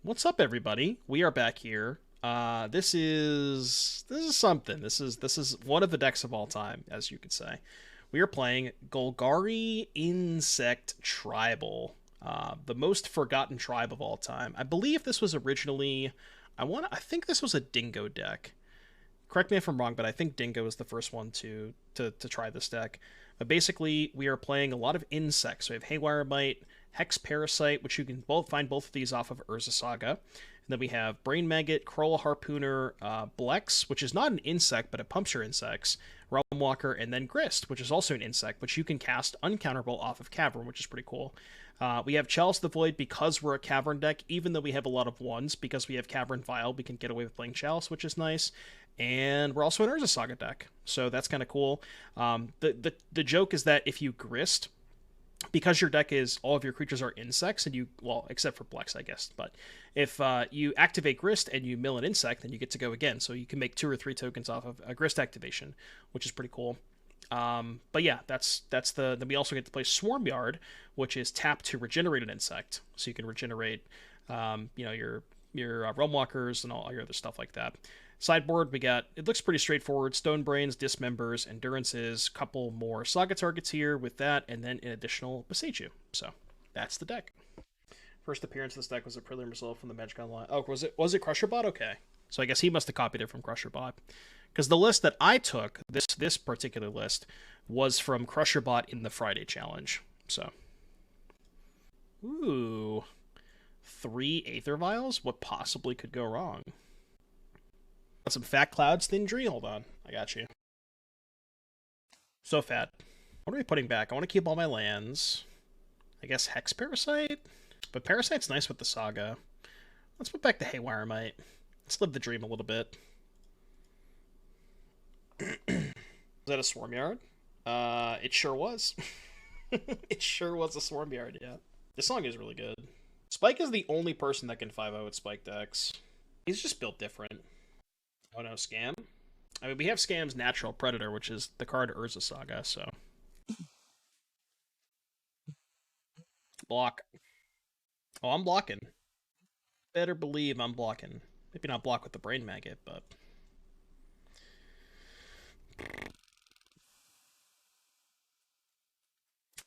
What's up, everybody? We are back here. This is something. This is one of the decks of all time, as you could say. We are playing Golgari Insect Tribal, the most forgotten tribe of all time. I believe this was originally, I think this was a Dingo deck. Correct me if I'm wrong, but I think Dingo was the first one to try this deck. But basically, we are playing a lot of insects. So we have Haywire Mite, Hex Parasite, which you can find both of these off of Urza Saga. And then we have Brain Maggot, Kraul Harpooner, Blex, which is not an insect, but it pumps your insects, Realmwalker, and then Grist, which is also an insect, which you can cast uncounterable off of Cavern, which is pretty cool. We have Chalice the Void because we're a Cavern deck, even though we have a lot of ones, because we have Cavern Vial, we can get away with playing Chalice, which is nice. And we're also an Urza Saga deck, so that's kind of cool. The joke is that if you Grist, because your deck is all of your creatures are insects, and you, well, except for Blex, I guess, but if you activate Grist and you mill an insect, then you get to go again. So you can make 2 or 3 tokens off of a Grist activation, which is pretty cool. But yeah, that's then we also get to play Swarmyard, which is tap to regenerate an insect, so you can regenerate, your Realmwalkers and all your other stuff like that. Sideboard, we got, it looks pretty straightforward, Stone Brains, Dismembers, Endurances, couple more Saga targets here with that, and then an additional Boseiju. So, that's the deck. First appearance of this deck was a prelim result from the Magic Online. Oh, was it CrusherBot? Okay. So I guess he must have copied it from CrusherBot. Because the list that I took, this particular list, was from CrusherBot in the Friday challenge. So. Ooh. 3 Aether Vials? What possibly could go wrong? Some Fat Clouds Thin-Dree? Hold on. I got you. So fat. What are we putting back? I want to keep all my lands. I guess Hex Parasite? But Parasite's nice with the Saga. Let's put back the Haywire Mite. Let's live the dream a little bit. Was that a Swarmyard? It sure was. It sure was a Swarmyard, yeah. This song is really good. Spike is the only person that can 5-0 with Spike decks. He's just built different. Oh no, Scam? I mean, we have Scam's Natural Predator, which is the card Urza Saga, so. Block. Oh, I'm blocking. Better believe I'm blocking. Maybe not block with the Brain Maggot, but.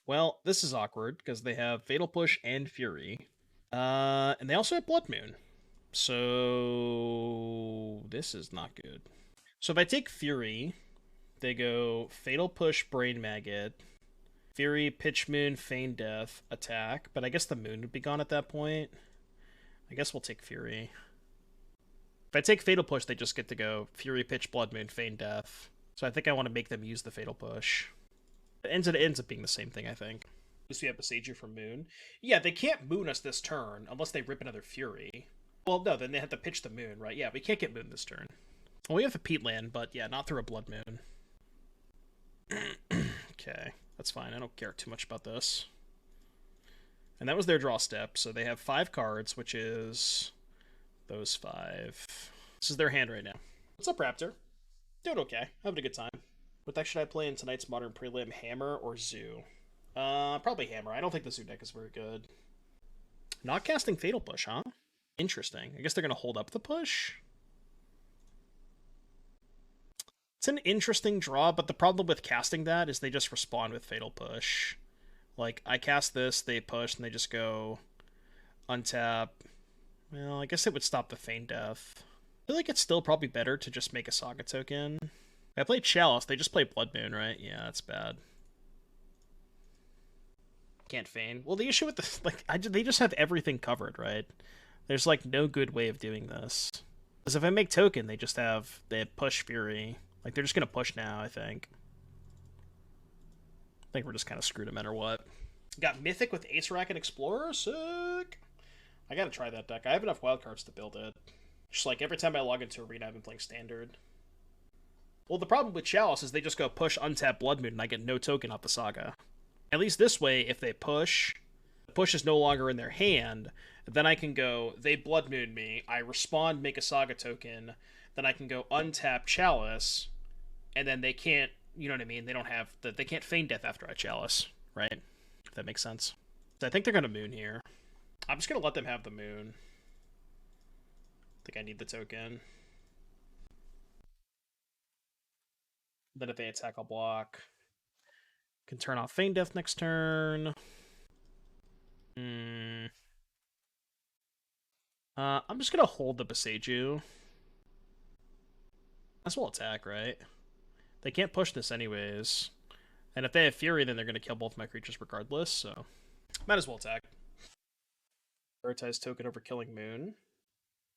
Well, this is awkward, because they have Fatal Push and Fury. And they also have Blood Moon. So this is not good. So if I take Fury, they go Fatal Push, Brain Maggot, Fury, Pitch Moon, Feign Death, attack. But I guess the moon would be gone at that point. I guess we'll take Fury. If I take Fatal Push, they just get to go Fury, Pitch, Blood Moon, Feign Death. So I think I want to make them use the Fatal Push. It ends up being the same thing, I think. At least we have Boseiju from Moon. Yeah, they can't Moon us this turn unless they rip another Fury. Well, no, then they have to pitch the moon, right? Yeah, we can't get moon this turn. Well, we have the Peatland, but yeah, not through a Blood Moon. Okay, that's fine. I don't care too much about this. And that was their draw step, so they have 5 cards, which is those 5. This is their hand right now. What's up, Raptor? Doing okay. Having a good time. What deck should I play in tonight's Modern Prelim? Hammer or Zoo? Probably Hammer. I don't think the Zoo deck is very good. Not casting Fatal Push, huh? Interesting. I guess they're going to hold up the push? It's an interesting draw, but the problem with casting that is they just respond with Fatal Push. Like, I cast this, they push, and they just go untap. Well, I guess it would stop the Feign Death. I feel like it's still probably better to just make a Saga token. If I play Chalice, they just play Blood Moon, right? Yeah, that's bad. Can't Feign. Well, the issue with this, like, they just have everything covered, right? There's, like, no good way of doing this. Because if I make token, they have push Fury. Like, they're just going to push now, I think. I think we're just kind of screwed no matter what. Got Mythic with Ace Rack and Explorer? Sick! I gotta try that deck. I have enough wildcards to build it. Just like, every time I log into Arena, I've been playing Standard. Well, the problem with Chalice is they just go push, untap Blood Moon, and I get no token off the Saga. At least this way, if they push, the push is no longer in their hand. Then I can go, they Blood Moon me, I respond, make a Saga token, then I can go untap Chalice, and then they can't, you know what I mean? They don't have, they can't Feign Death after I Chalice, right? If that makes sense. So I think they're going to Moon here. I'm just going to let them have the Moon. think I need the token. Then if they attack, I'll block. Can turn off Feign Death next turn. I'm just gonna hold the Boseiju. That's well attack, right? They can't push this anyways. And if they have Fury, then they're gonna kill both my creatures regardless, so might as well attack. Prioritize token over killing Moon.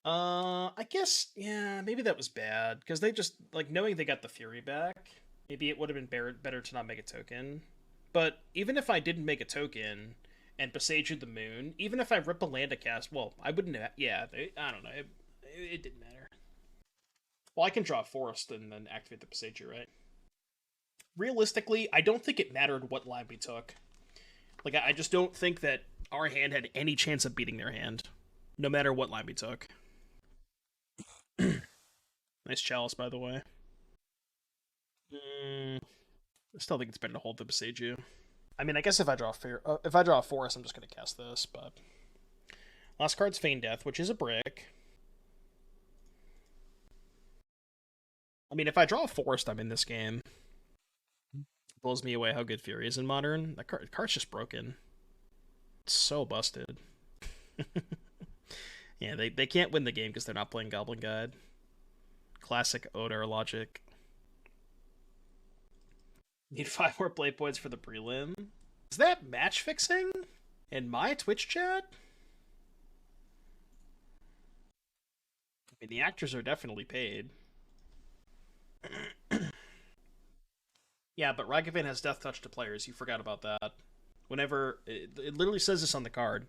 I guess, yeah, maybe that was bad, because they just, like, knowing they got the Fury back, maybe it would have been better to not make a token. But even if I didn't make a token, and Boseiju the Moon, even if I rip a land to cast, well, I wouldn't have, yeah, I don't know, it didn't matter. Well, I can draw a Forest and then activate the Boseiju, right? Realistically, I don't think it mattered what line we took. Like, I just don't think that our hand had any chance of beating their hand, no matter what line we took. Nice Chalice, by the way. I still think it's better to hold the Boseiju. I mean, I guess if I draw a Forest, I'm just going to cast this, but... Last card's Feign Death, which is a brick. I mean, if I draw a Forest, I'm in this game. It blows me away how good Fury is in Modern. That card's just broken. It's so busted. Yeah, they can't win the game because they're not playing Goblin Guide. Classic Odor logic. Need 5 more play points for the prelim. Is that match fixing in my Twitch chat? I mean, the actors are definitely paid. Yeah, but Ragavan has Death Touch to players. You forgot about that. Whenever it literally says this on the card.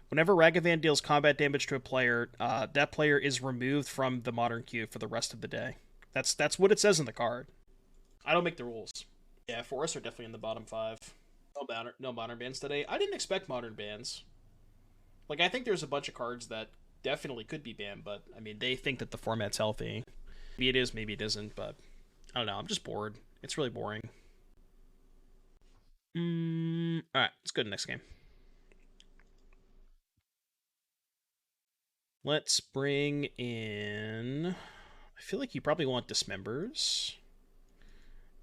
Whenever Ragavan deals combat damage to a player, that player is removed from the Modern queue for the rest of the day. That's what it says in the card. I don't make the rules. Yeah, forests are definitely in the bottom 5. No modern bans today. I didn't expect modern bans. Like, I think there's a bunch of cards that definitely could be banned, but, I mean, they think that the format's healthy. Maybe it is, maybe it isn't, but I don't know. I'm just bored. It's really boring. Alright, let's go to the next game. Let's bring in... I feel like you probably want Dismembers.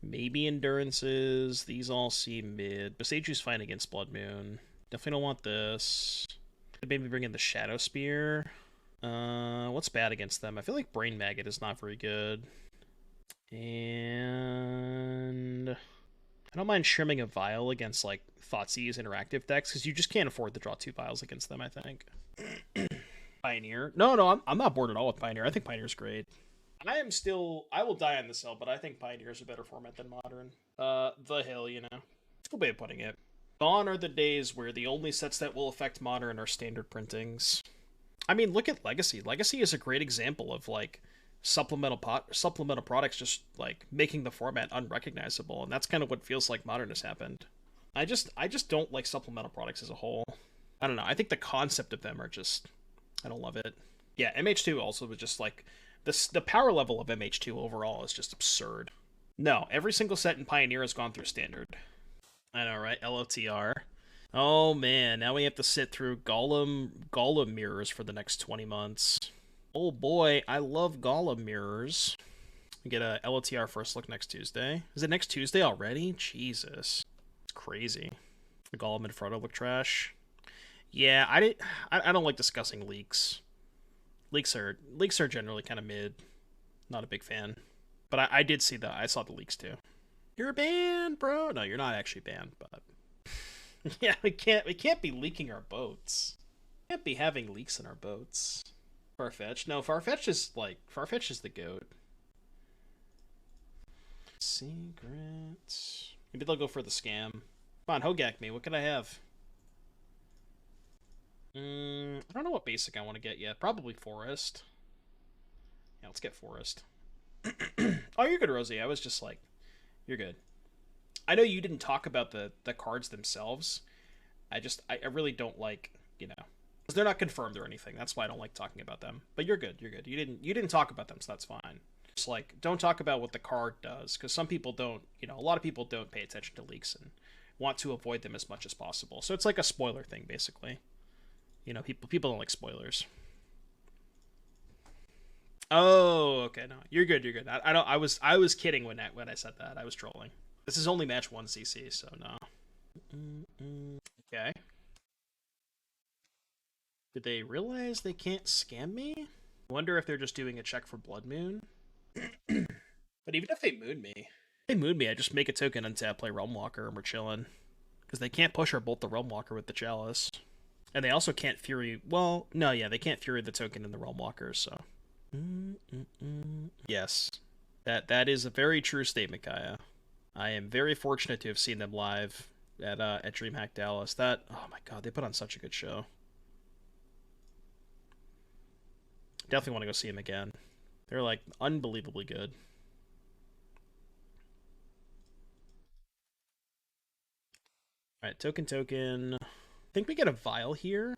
Maybe Endurances. These all seem mid. Boseiju's fine against Blood Moon. Definitely don't want this. Could maybe bring in the Shadowspear. What's bad against them? I feel like Brain Maggot is not very good. And... I don't mind trimming a Vial against, like, Thoughtseize interactive decks, because you just can't afford to draw 2 Vials against them, I think. Pioneer. No, I'm not bored at all with Pioneer. I think Pioneer's great. I will die on this hill, but I think Pioneer is a better format than Modern. The Hill, you know. It's a good way of putting it. Gone are the days where the only sets that will affect Modern are standard printings. I mean, look at Legacy. Legacy is a great example of, like, supplemental products just, like, making the format unrecognizable, and that's kind of what feels like Modern has happened. I just don't like supplemental products as a whole. I don't know. I think the concept of them are just... I don't love it. Yeah, MH2 also was just, like... The power level of MH2 overall is just absurd. No, every single set in Pioneer has gone through Standard. I know, right? LOTR. Oh, man. Now we have to sit through Golem mirrors for the next 20 months. Oh, boy. I love Golem mirrors. We get a LOTR first look next Tuesday. Is it next Tuesday already? Jesus. It's crazy. The Golem and Frodo look trash. Yeah, I don't like discussing leaks. Leaks are generally kind of mid. Not a big fan. But I did see I saw the leaks too. You're banned, bro. No, you're not actually banned, but yeah, we can't be leaking our boats. We can't be having leaks in our boats. Farfetch. No, Farfetch is the goat. Secrets. Maybe they'll go for the scam. Come on, Hogak me. What can I have? I don't know what basic I want to get yet. Probably Forest. Yeah, let's get Forest. Oh, you're good, Rosie. I was just like, you're good. I know you didn't talk about the cards themselves. I really don't like, you know, because they're not confirmed or anything. That's why I don't like talking about them. But you're good. You're good. You didn't talk about them, so that's fine. Just like, don't talk about what the card does, because some people don't, you know, a lot of people don't pay attention to leaks and want to avoid them as much as possible. So it's like a spoiler thing, basically. You know, people don't like spoilers. Oh, okay, no, you're good. You're good. I don't. I was kidding when I said that. I was trolling. This is only match 1 CC, so no. Okay. Did they realize they can't scam me? I wonder if they're just doing a check for Blood Moon. But even if they moon me, I just make a token untap, play Realmwalker, and we're chilling. Because they can't push or bolt the Realmwalker with the Chalice. And they also can't Fury... Well, no, yeah, they can't Fury the token in the Realmwalker, so... Yes. That is a very true statement, Kaya. I am very fortunate to have seen them live at DreamHack Dallas. That... Oh my god, they put on such a good show. Definitely want to go see them again. They're, like, unbelievably good. Alright, token. I think we get a Vial here.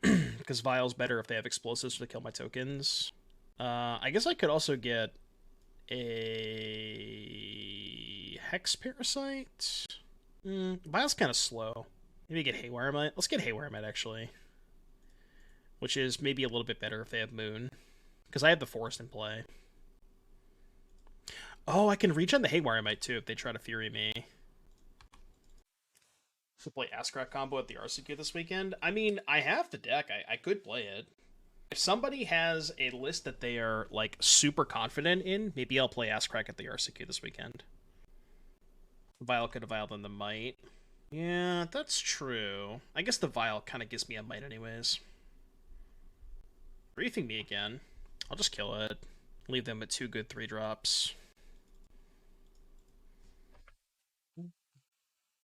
Because Vial's better if they have explosives to kill my tokens. I guess I could also get a Hex Parasite. Vial's kind of slow. Maybe get Haywire Mite. Let's get Haywire Mite, actually. Which is maybe a little bit better if they have Moon. Because I have the Forest in play. Oh, I can regen the Haywire Mite, too, if they try to Fury me. To play Askrat combo at the RCQ this weekend. I mean, I have the deck. I could play it. If somebody has a list that they are, like, super confident in, maybe I'll play Askrat at the RCQ this weekend. Vial could have Vial than the Mite. Yeah, that's true. I guess the Vial kind of gives me a Mite anyways. Briefing me again. I'll just kill it. Leave them with 2 good 3-drops.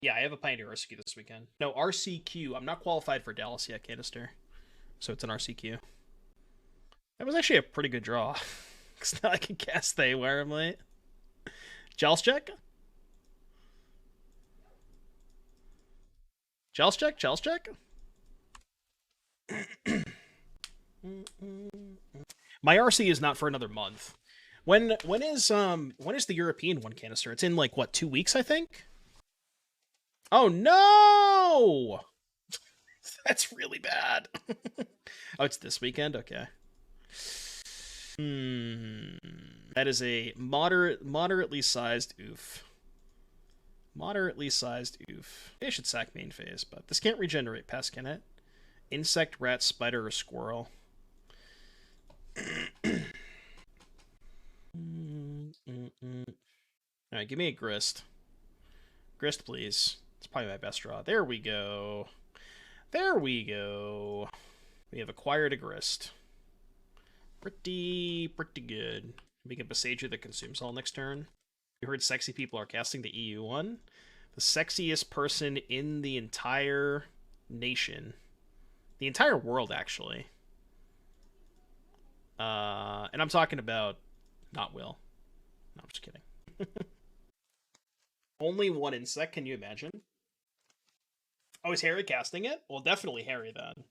Yeah, I have a Pioneer RCQ this weekend. No, RCQ. I'm not qualified for Dallas yet, Canister. So it's an RCQ. That was actually a pretty good draw. Because now I can cast the Haywire Mite. Chalice check? Chalice check? Chalice check? My RC is not for another month. When is the European one, Canister? It's in like what, 2 weeks, I think? Oh no! That's really bad. Oh, it's this weekend? Okay. That is a moderately sized oof. Moderately sized oof. They should sack main phase, but this can't regenerate Pest, can it? Insect, rat, spider, or squirrel. Alright, give me a Grist. Grist, please. It's probably my best draw. There we go. There we go. We have acquired a Grist. Pretty good. We get Boseiju that consumes all next turn. You heard sexy people are casting the EU one? The sexiest person in the entire nation. The entire world, actually. And I'm talking about not Will. No, I'm just kidding. Only 1 insect, can you imagine? Oh, is Harry casting it? Well, definitely Harry, then.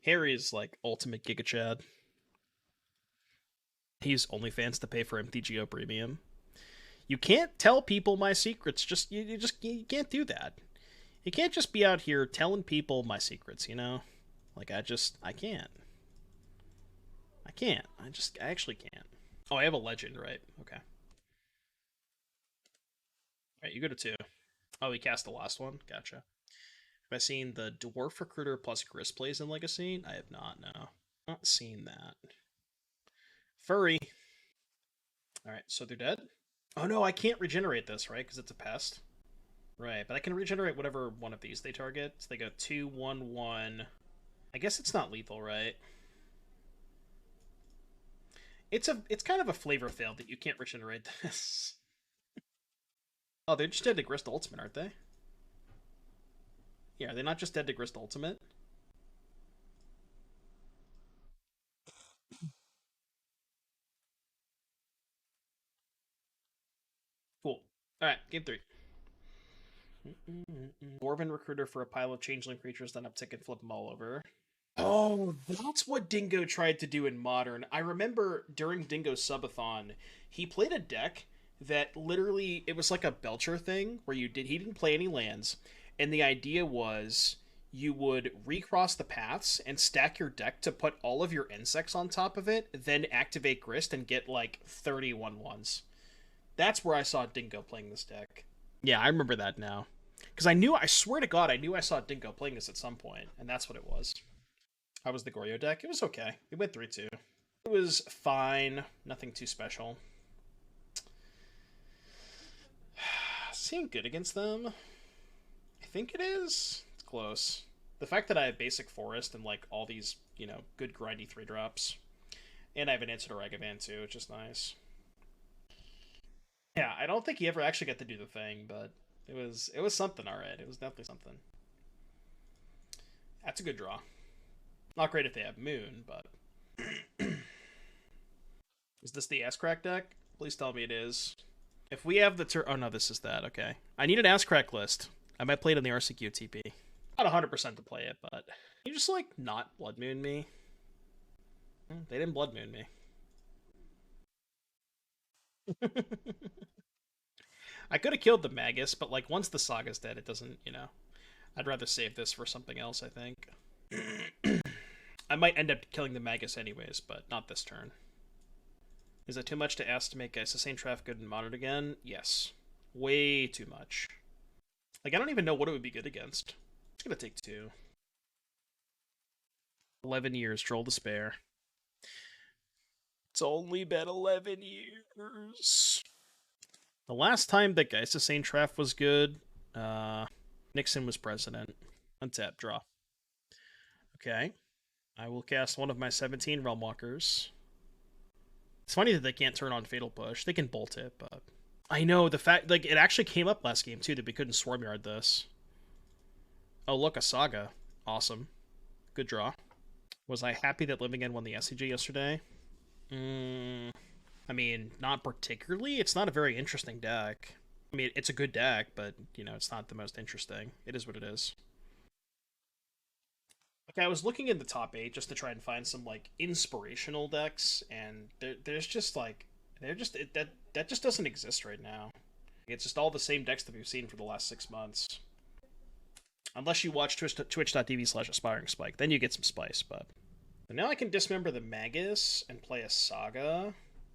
Harry is, like, ultimate Giga Chad. He's OnlyFans to pay for MTGO Premium. You can't tell people my secrets. You can't do that. You can't just be out here telling people my secrets, you know? Like, I can't. I can't. I actually can't. Oh, I have a legend, right? Okay. Alright, you go to 2. Oh, he cast the last one? Gotcha. Have I seen the Dwarf Recruiter plus Grist plays in Legacy? I have not, no. Not seen that. Furry. Alright, so they're dead? Oh no, I can't regenerate this, right? Because it's a pest. Right, but I can regenerate whatever one of these they target. So they go 2, 1, 1. I guess it's not lethal, right? It's kind of a flavor fail that you can't regenerate this. Oh, they're just dead to Grist Ultimate, aren't they? Yeah, are they not just dead to Grist Ultimate? Cool. Alright, game 3. Dwarven Recruiter for a pile of changeling creatures, then uptick and flip them all over. Oh, that's what Dingo tried to do in Modern. I remember during Dingo's subathon, he played a deck that literally, it was like a Belcher thing, where he didn't play any lands, and the idea was you would recross the paths and stack your deck to put all of your insects on top of it, then activate Grist and get like 31-1s. That's where I saw Dingo playing this deck. Yeah, I remember that now. Because I swear to God, I knew I saw Dingo playing this at some point, and that's what it was. How was the Goryo deck? It was okay. We went 3-2. It was fine. Nothing too special. Seeing good against them? I think it is. It's close. The fact that I have basic forest and like all these, you know, good grindy 3-drops. And I have an answer to Ragavan too, which is nice. Yeah, I don't think he ever actually got to do the thing, but it was something, alright. It was definitely something. That's a good draw. Not great if they have Moon, but... Is this the Ass-Crack deck? Please tell me it is. If we have the oh no, this is that, okay. I need an Ass-Crack list. I might play it in the RCQ TP. Not 100% to play it, but... You just, like, not Blood Moon me? They didn't Blood Moon me. I could have killed the Magus, but, like, once the Saga's dead, it doesn't, you know... I'd rather save this for something else, I think. I might end up killing the Magus anyways, but not this turn. Is it too much to ask to make Sustain Trap good in Modern again? Yes. Way too much. Like, I don't even know what it would be good against. It's gonna take 2. 11 years, Troll Despair. It's only been 11 years. The last time that Sustain Trap was good, Nixon was president. Untap, draw. Okay. I will cast one of my 17 Realmwalkers. It's funny that they can't turn on Fatal Push. They can bolt it, but... I know, the fact... Like, it actually came up last game, too, that we couldn't Swarmyard this. Oh, look, a Saga. Awesome. Good draw. Was I happy that Living End won the SCG yesterday? I mean, not particularly. It's not a very interesting deck. I mean, it's a good deck, but, you know, it's not the most interesting. It is what it is. Okay, I was looking in the top 8 just to try and find some, like, inspirational decks, and there's just, like... that just doesn't exist right now. It's just all the same decks that we've seen for the last 6 months. Unless you watch twitch.tv/aspiringspike, then you get some spice, but... And now I can dismember the Magus and play a Saga.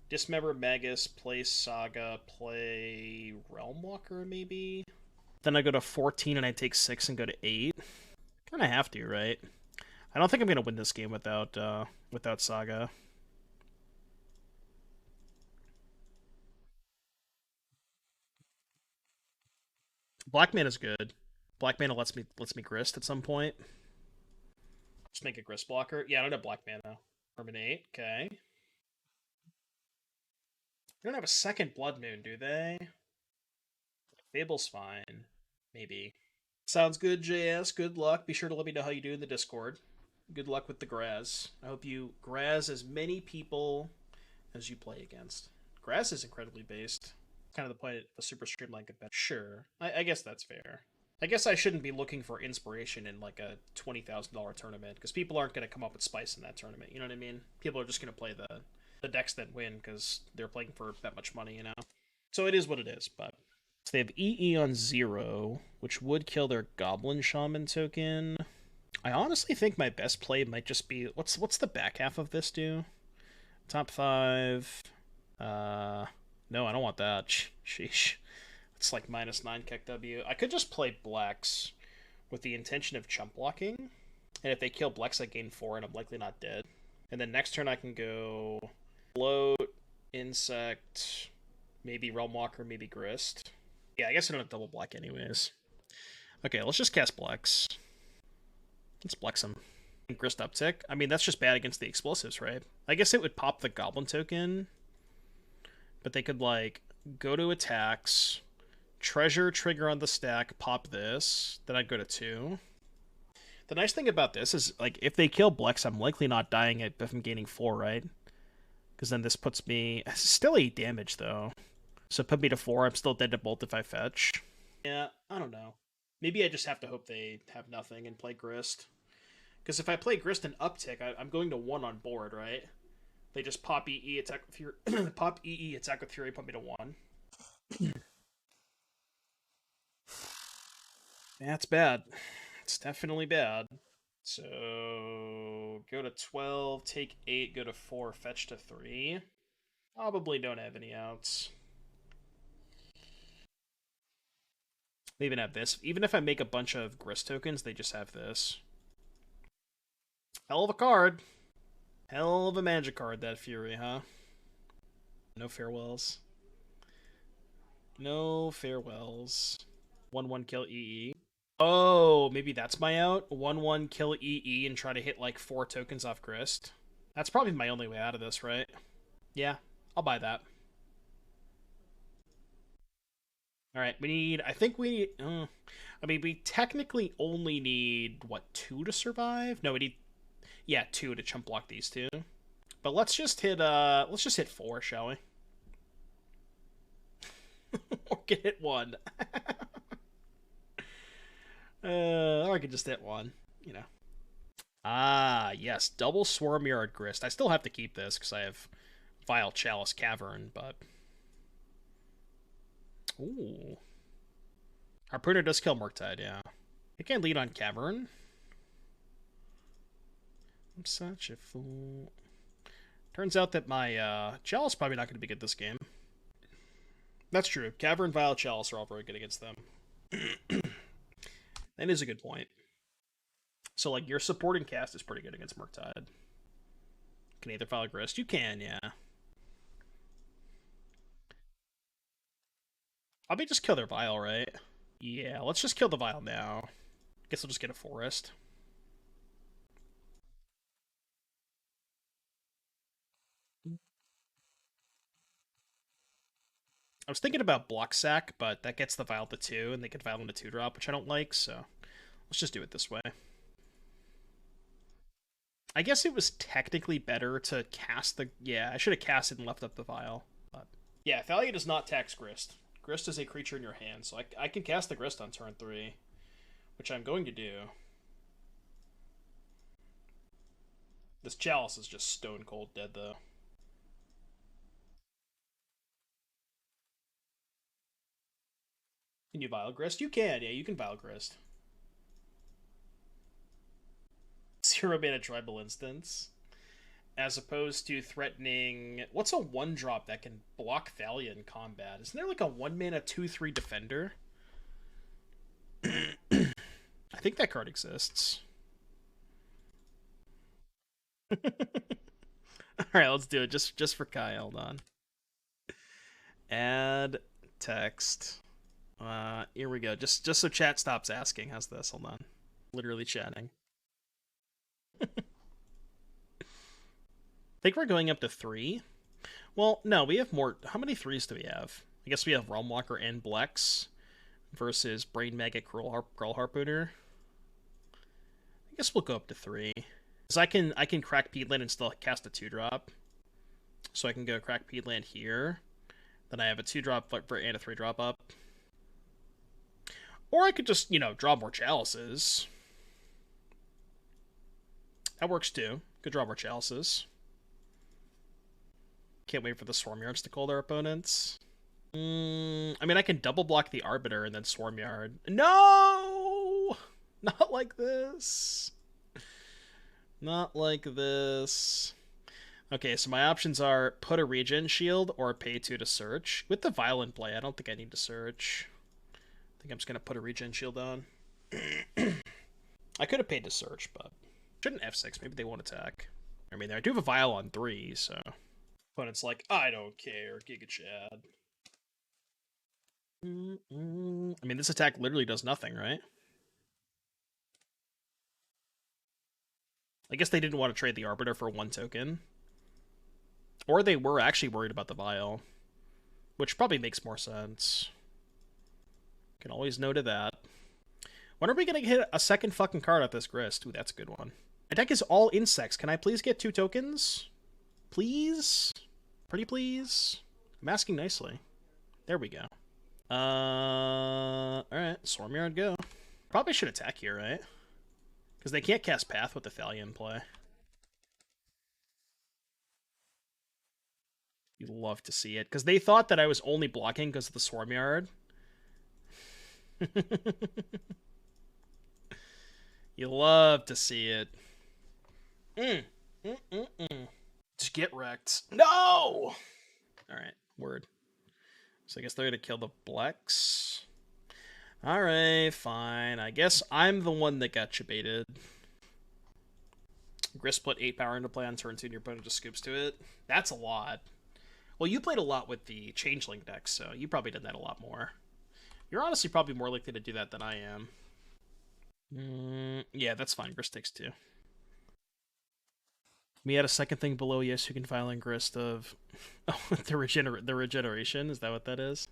Dismember Magus, play Saga, play Realmwalker, maybe? Then I go to 14 and I take 6 and go to 8. Kinda have to, right? I don't think I'm gonna win this game without Saga. Black Mana is good. Black Mana lets me Grist at some point. Just make a Grist blocker. Yeah, I don't have Black Mana. Terminate. Okay. They don't have a second Blood Moon, do they? Fable's fine. Maybe. Sounds good, JS. Good luck. Be sure to let me know how you do in the Discord. Good luck with the Graz. I hope you Graz as many people as you play against. Graz is incredibly based. Kind of the point of a super streamlined competitor. Sure. I guess that's fair. I guess I shouldn't be looking for inspiration in like a $20,000 tournament, because people aren't going to come up with spice in that tournament, you know what I mean? People are just going to play the decks that win because they're playing for that much money, you know? So it is what it is, but... So they have EE on 0, which would kill their Goblin Shaman token. I honestly think my best play might just be... What's the back half of this do? Top 5... No, I don't want that. Sheesh. It's like -9 KEKW. I could just play Blex with the intention of chump blocking. And if they kill Blex, I gain 4 and I'm likely not dead. And then next turn I can go Float, Insect, maybe Realmwalker, maybe Grist. Yeah, I guess I don't have double black anyways. Okay, let's just cast Blex. Let's Blex him. Grist uptick. I mean, that's just bad against the explosives, right? I guess it would pop the Goblin token. But they could, like, go to attacks, treasure trigger on the stack, pop this, then I'd go to 2. The nice thing about this is, like, if they kill Blex, I'm likely not dying if I'm gaining 4, right? Because then this puts me... Still 8 damage, though. So put me to 4, I'm still dead to bolt if I fetch. Yeah, I don't know. Maybe I just have to hope they have nothing and play Grist. Because if I play Grist and uptick, I'm going to 1 on board, right? They just pop EE, attack with Fury, pop EE, attack with Fury, put me to 1. That's bad. It's definitely bad. So go to 12, take 8, go to 4, fetch to 3. Probably don't have any outs. They even have this. Even if I make a bunch of Grist tokens, they just have this. Hell of a card. Hell of a magic card, that Fury, huh? No farewells. No farewells. 1/1 kill EE. Oh, maybe that's my out? 1/1 kill EE and try to hit like 4 tokens off Grist. That's probably my only way out of this, right? Yeah, I'll buy that. Alright, we need... I think we need... I mean, we technically only need, what, 2 to survive? No, we need... Yeah, 2 to chump block these 2. But let's just hit 4, shall we? Or can hit 1. Or I could just hit 1, you know. Ah, yes, double Swarmyard Grist. I still have to keep this because I have Vial, Chalice, Cavern, but... Ooh. Harpooner does kill Murktide, yeah. I can lead on Cavern. I'm such a fool. Turns out that my Chalice probably not going to be good this game. That's true. Cavern, Vial, Chalice are all very good against them. That is a good point. So, like, your supporting cast is pretty good against Murktide. Can Aether Vial Grist? You can, yeah. Probably just kill their Vial, right? Yeah, let's just kill the Vial now. Guess I'll just get a Forest. I was thinking about Block Sack, but that gets the Vial to 2, and they could Vial into 2-drop, which I don't like, so let's just do it this way. I guess it was technically better to cast the... Yeah, I should have casted and left up the Vial. But... Yeah, Thalia does not tax Grist. Grist is a creature in your hand, so I can cast the Grist on turn 3, which I'm going to do. This Chalice is just stone cold dead, though. Can you Vial Grist? You can, yeah, you can Vial Grist. 0 mana tribal instance. As opposed to threatening... What's a 1-drop that can block Thalia in combat? Isn't there like a 1 mana 2/3 defender? I think that card exists. Alright, let's do it. Just for Kai, hold on. Add text. Here we go. Just so chat stops asking. How's this? Hold on. Literally chatting. I think we're going up to 3. Well, no, we have more. How many 3s do we have? I guess we have Realmwalker and Blex versus Brain Maggot, Kraul Harpooner. I guess we'll go up to 3. Because I can crack Peatland and still cast a 2-drop. So I can go crack Peatland here. Then I have a 2-drop and a 3-drop up. Or I could just, you know, draw more Chalices. That works too. Could draw more Chalices. Can't wait for the Swarmyards to call their opponents. I mean, I can double block the Arbiter and then Swarmyard. No! Not like this. Not like this. Okay, so my options are put a regen shield or pay 2 to search. With the Violent play, I don't think I need to search. I think I'm just going to put a regen shield on. I could have paid to search, but... Shouldn't F6. Maybe they won't attack. I mean, I do have a Vial on 3, so... Opponent's like, I don't care, Giga Chad. I mean, this attack literally does nothing, right? I guess they didn't want to trade the Arbiter for 1 token. Or they were actually worried about the Vial. Which probably makes more sense. Can always note that. When are we going to hit a second fucking card at this Grist? Ooh, that's a good one. My deck is all insects. Can I please get 2 tokens? Please? Pretty please? I'm asking nicely. There we go. Alright, Swarmyard go. Probably should attack here, right? Because they can't cast Path with the Thalia in play. You'd love to see it. Because they thought that I was only blocking because of the Swarmyard. You love to see it. Just get wrecked. No! Alright, word. So I guess they're gonna kill the Blex. Alright, fine. I guess I'm the one that got baited. Grist put 8 power into play on turn 2 and your opponent just scoops to it. That's a lot. Well, you played a lot with the Changeling deck, so you probably did that a lot more. You're honestly probably more likely to do that than I am. Yeah, that's fine. Grist takes 2. We had a second thing below, yes, you can file in Grist of the regeneration. Is that what that is?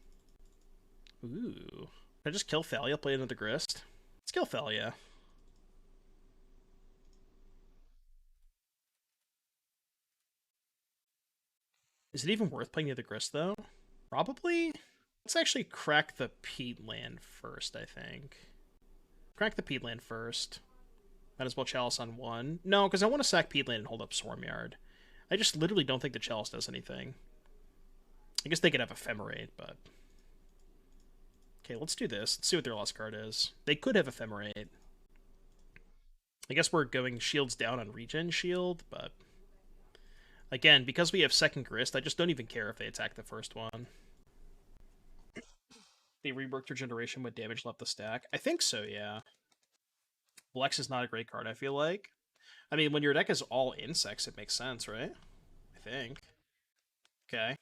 Ooh. Can I just kill Thalia, play another Grist? Let's kill Thalia. Is it even worth playing the other Grist, though? Probably. Let's actually crack the Peatland first, I think. Crack the Peatland first. Might as well Chalice on 1. No, because I want to sack Peatland and hold up Swarmyard. I just literally don't think the Chalice does anything. I guess they could have Ephemerate, but... Okay, let's do this. Let's see what their last card is. They could have Ephemerate. I guess we're going shields down on Regen Shield, but... Again, because we have second Grist, I just don't even care if they attack the first one. They reworked Regeneration with damage left the stack. I think so, yeah. Blex is not a great card, I feel like. I mean, when your deck is all insects, it makes sense, right? I think. Okay.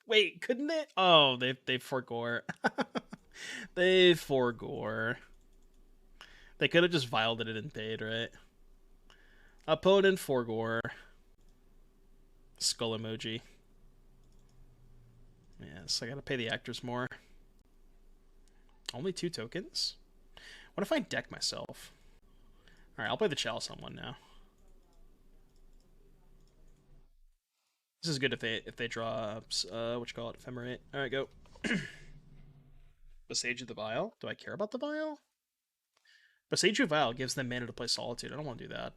Wait, couldn't it? Oh, they forgore. They forgore. They could have just vialed it and paid, right? Opponent forgore. Skull emoji. Yes, I gotta pay the actors more. Only 2 tokens? What if I deck myself? Alright, I'll play the Chalice on 1 now. This is good if they draw what you call it, Ephemerate. Alright, go. Boseiju the Vial? Do I care about the Vial? Boseiju Vial gives them mana to play Solitude. I don't want to do that.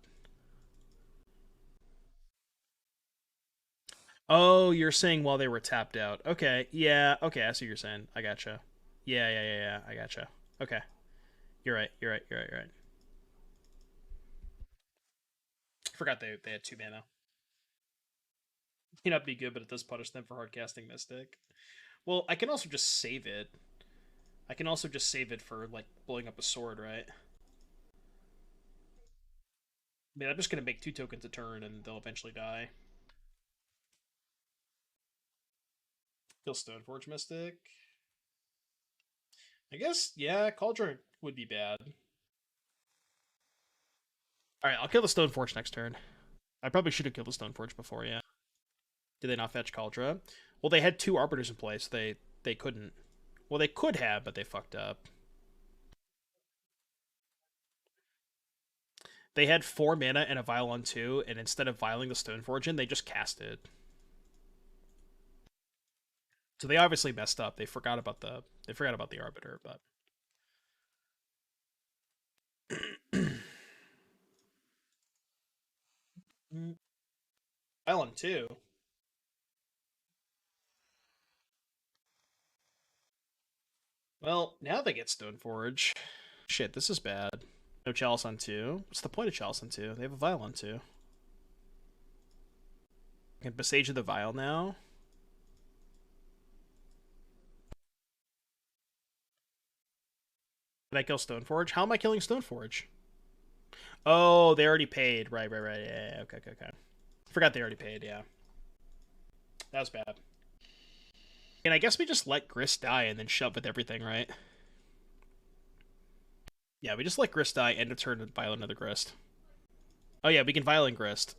Oh, you're saying while they were tapped out. Okay, yeah, okay, I see what you're saying. I gotcha. Yeah, I gotcha. Okay. You're right. I forgot they had 2 mana. May not be good, but it does punish them for hardcasting Mystic. Well, I can also just save it. I can also just save it for, like, blowing up a sword, right? I mean, I'm just gonna make 2 tokens a turn, and they'll eventually die. Kill Stoneforge Mystic. I guess, yeah, Cauldron would be bad. Alright, I'll kill the Stoneforge next turn. I probably should have killed the Stoneforge before, yeah. Did they not fetch Cauldron? Well, they had 2 Arbiters in place. They couldn't. Well, they could have, but they fucked up. They had 4 mana and a Vial on 2, and instead of vialing the Stoneforge in, they just cast it. So they obviously messed up. They forgot about the Arbiter, but Vial on 2. Well, now they get Stoneforge. Shit, this is bad. No Chalice on 2. What's the point of Chalice on 2? They have a Vial on 2. I can Boseiju the Vial now. Did I kill Stoneforge? How am I killing Stoneforge? Oh, they already paid. Right. Yeah, okay. Forgot they already paid, yeah. That was bad. And I guess we just let Grist die and then shove with everything, right? Yeah, we just let Grist die, end of turn, and vial another Grist. Oh yeah, we can vial in Grist.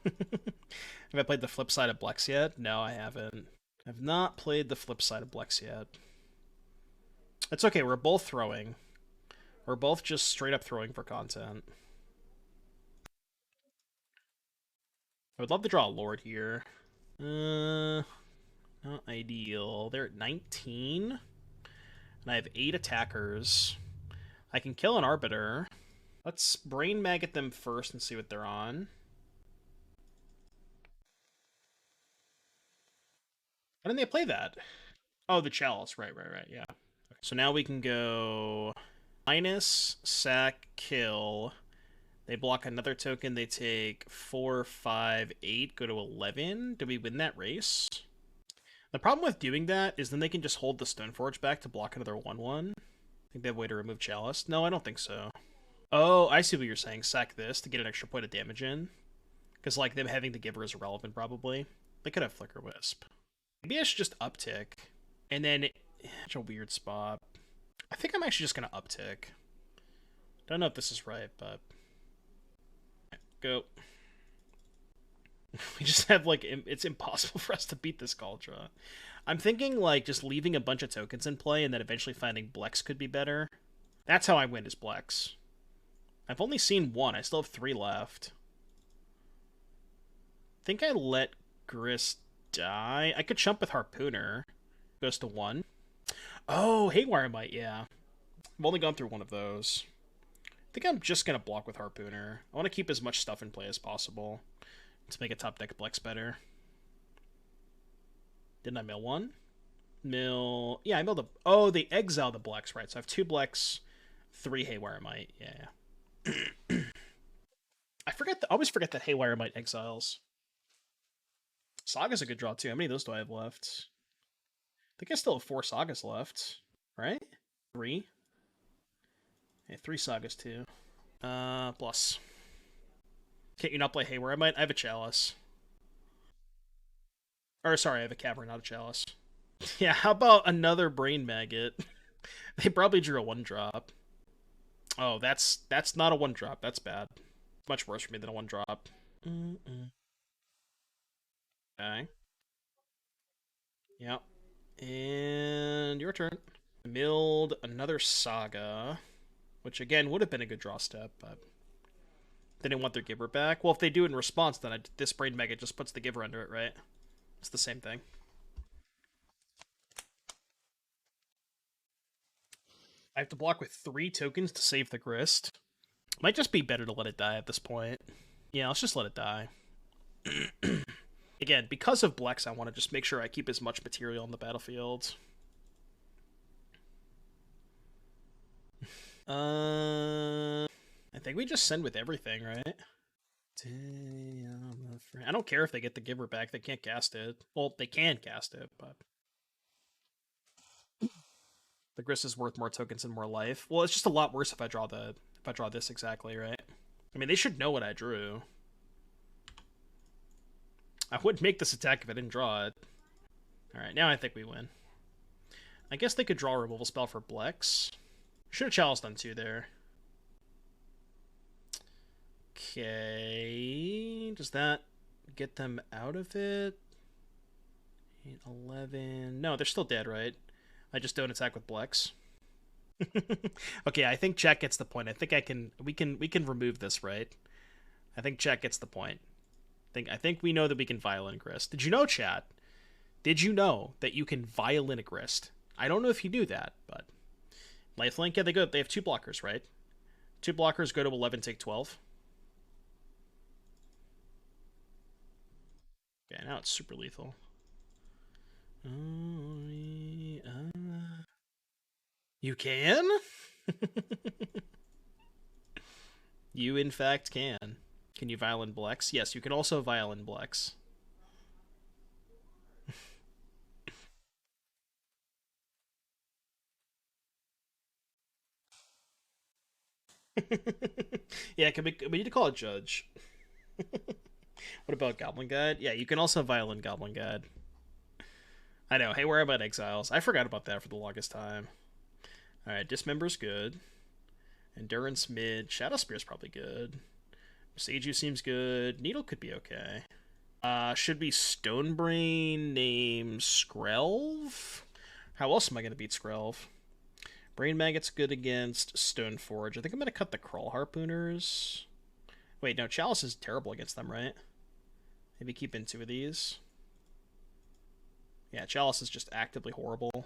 Have I played the flip side of Blex yet? No, I haven't. I've not played the flip side of Blex yet. It's okay, we're both throwing. We're both just straight up throwing for content. I would love to draw a Lord here. Not ideal. They're at 19. And I have 8 attackers. I can kill an Arbiter. Let's Brain Maggot them first and see what they're on. Why didn't they play that? Oh, the Chalice. Right, yeah. Okay. So now we can go minus, sack, kill, They block another token. They take 4, 5, 8, go to 11. Do we win that race? The problem with doing that is then they can just hold the Stoneforge back to block another 1/1. I think they have a way to remove Chalice. No, I don't think so. Oh, I see what you're saying. Sack this to get an extra point of damage in. Because, like, them having the Giver is irrelevant, probably. They could have Flicker Wisp. Maybe I should just uptick. And then, such a weird spot. I think I'm actually just going to uptick. Don't know if this is right, but... Go. We just have, like, it's impossible for us to beat this Kaldra. I'm thinking, like, just leaving a bunch of tokens in play and then eventually finding Blex could be better. That's how I win, is Blex. I've only seen one. I still have 3 left. I think I let Grist die. I could chump with Harpooner. Goes to 1. Oh, Haywire Mite, yeah. I've only gone through one of those. I think I'm just going to block with Harpooner. I want to keep as much stuff in play as possible to make a top deck Blex better. Didn't I mill one? Mill... Yeah, I milled a... Oh, they exile the Blex, right. So I have 2 Blex, 3 Haywire Mite. Yeah. I always forget that Haywire Mite exiles. Saga's a good draw, too. How many of those do I have left? I think I still have 4 Sagas left, right? 3? Yeah, 3 Sagas, too. Plus. Can't you not play Haywire Mite? I have a Chalice. Or, sorry, I have a Cavern, not a Chalice. Yeah, how about another Brain Maggot? They probably drew a 1-drop. Oh, that's not a 1-drop. That's bad. Much worse for me than a 1-drop. Okay. Yep. And your turn. Milled another Saga, which again would have been a good draw step, but they didn't want their Giver back. Well, if they do it in response, then this Brain Maggot just puts the Giver under it, right? It's the same thing. I have to block with 3 tokens to save the Grist. Might just be better to let it die at this point. Yeah, let's just let it die. Again, because of Blex, I want to just make sure I keep as much material on the battlefield. I think we just send with everything, right? I don't care if they get the Giver back. They can't cast it. Well, they can cast it, but... The Grist is worth more tokens and more life. Well, it's just a lot worse if I draw this exactly, right? I mean, they should know what I drew. I would make this attack if I didn't draw it. Alright, now I think we win. I guess they could draw a removal spell for Blex. Should have Chalice done 2 there. Okay. Does that get them out of it? 8, 11... No, they're still dead, right? I just don't attack with Blex. Okay, I think chat gets the point. I think we can remove this, right? I think chat gets the point. I think we know that we can Violin Grist. Did you know, chat? Did you know that you can Violin a Grist? I don't know if you knew that, but Lifelink, yeah, they have 2 blockers, right? 2 blockers go to 11, take 12. Okay, now it's super lethal. You can? You, in fact, can. Can you Violin Blex? Yes, you can also Violin Blex. Yeah, we need to call a judge. What about Goblin Guide? Yeah, you can also Violin Goblin Guide. I know. Hey, where about Exiles? I forgot about that for the longest time. Alright, Dismember's good. Endurance mid. Shadowspear's probably good. Boseiju seems good. Needle could be okay. Should be Stonebrain name Skrelv? How else am I going to beat Skrelv? Brain Maggot's good against Stoneforge. I think I'm going to cut the Kraul Harpooners. Wait, no, Chalice is terrible against them, right? Maybe keep in 2 of these. Yeah, Chalice is just actively horrible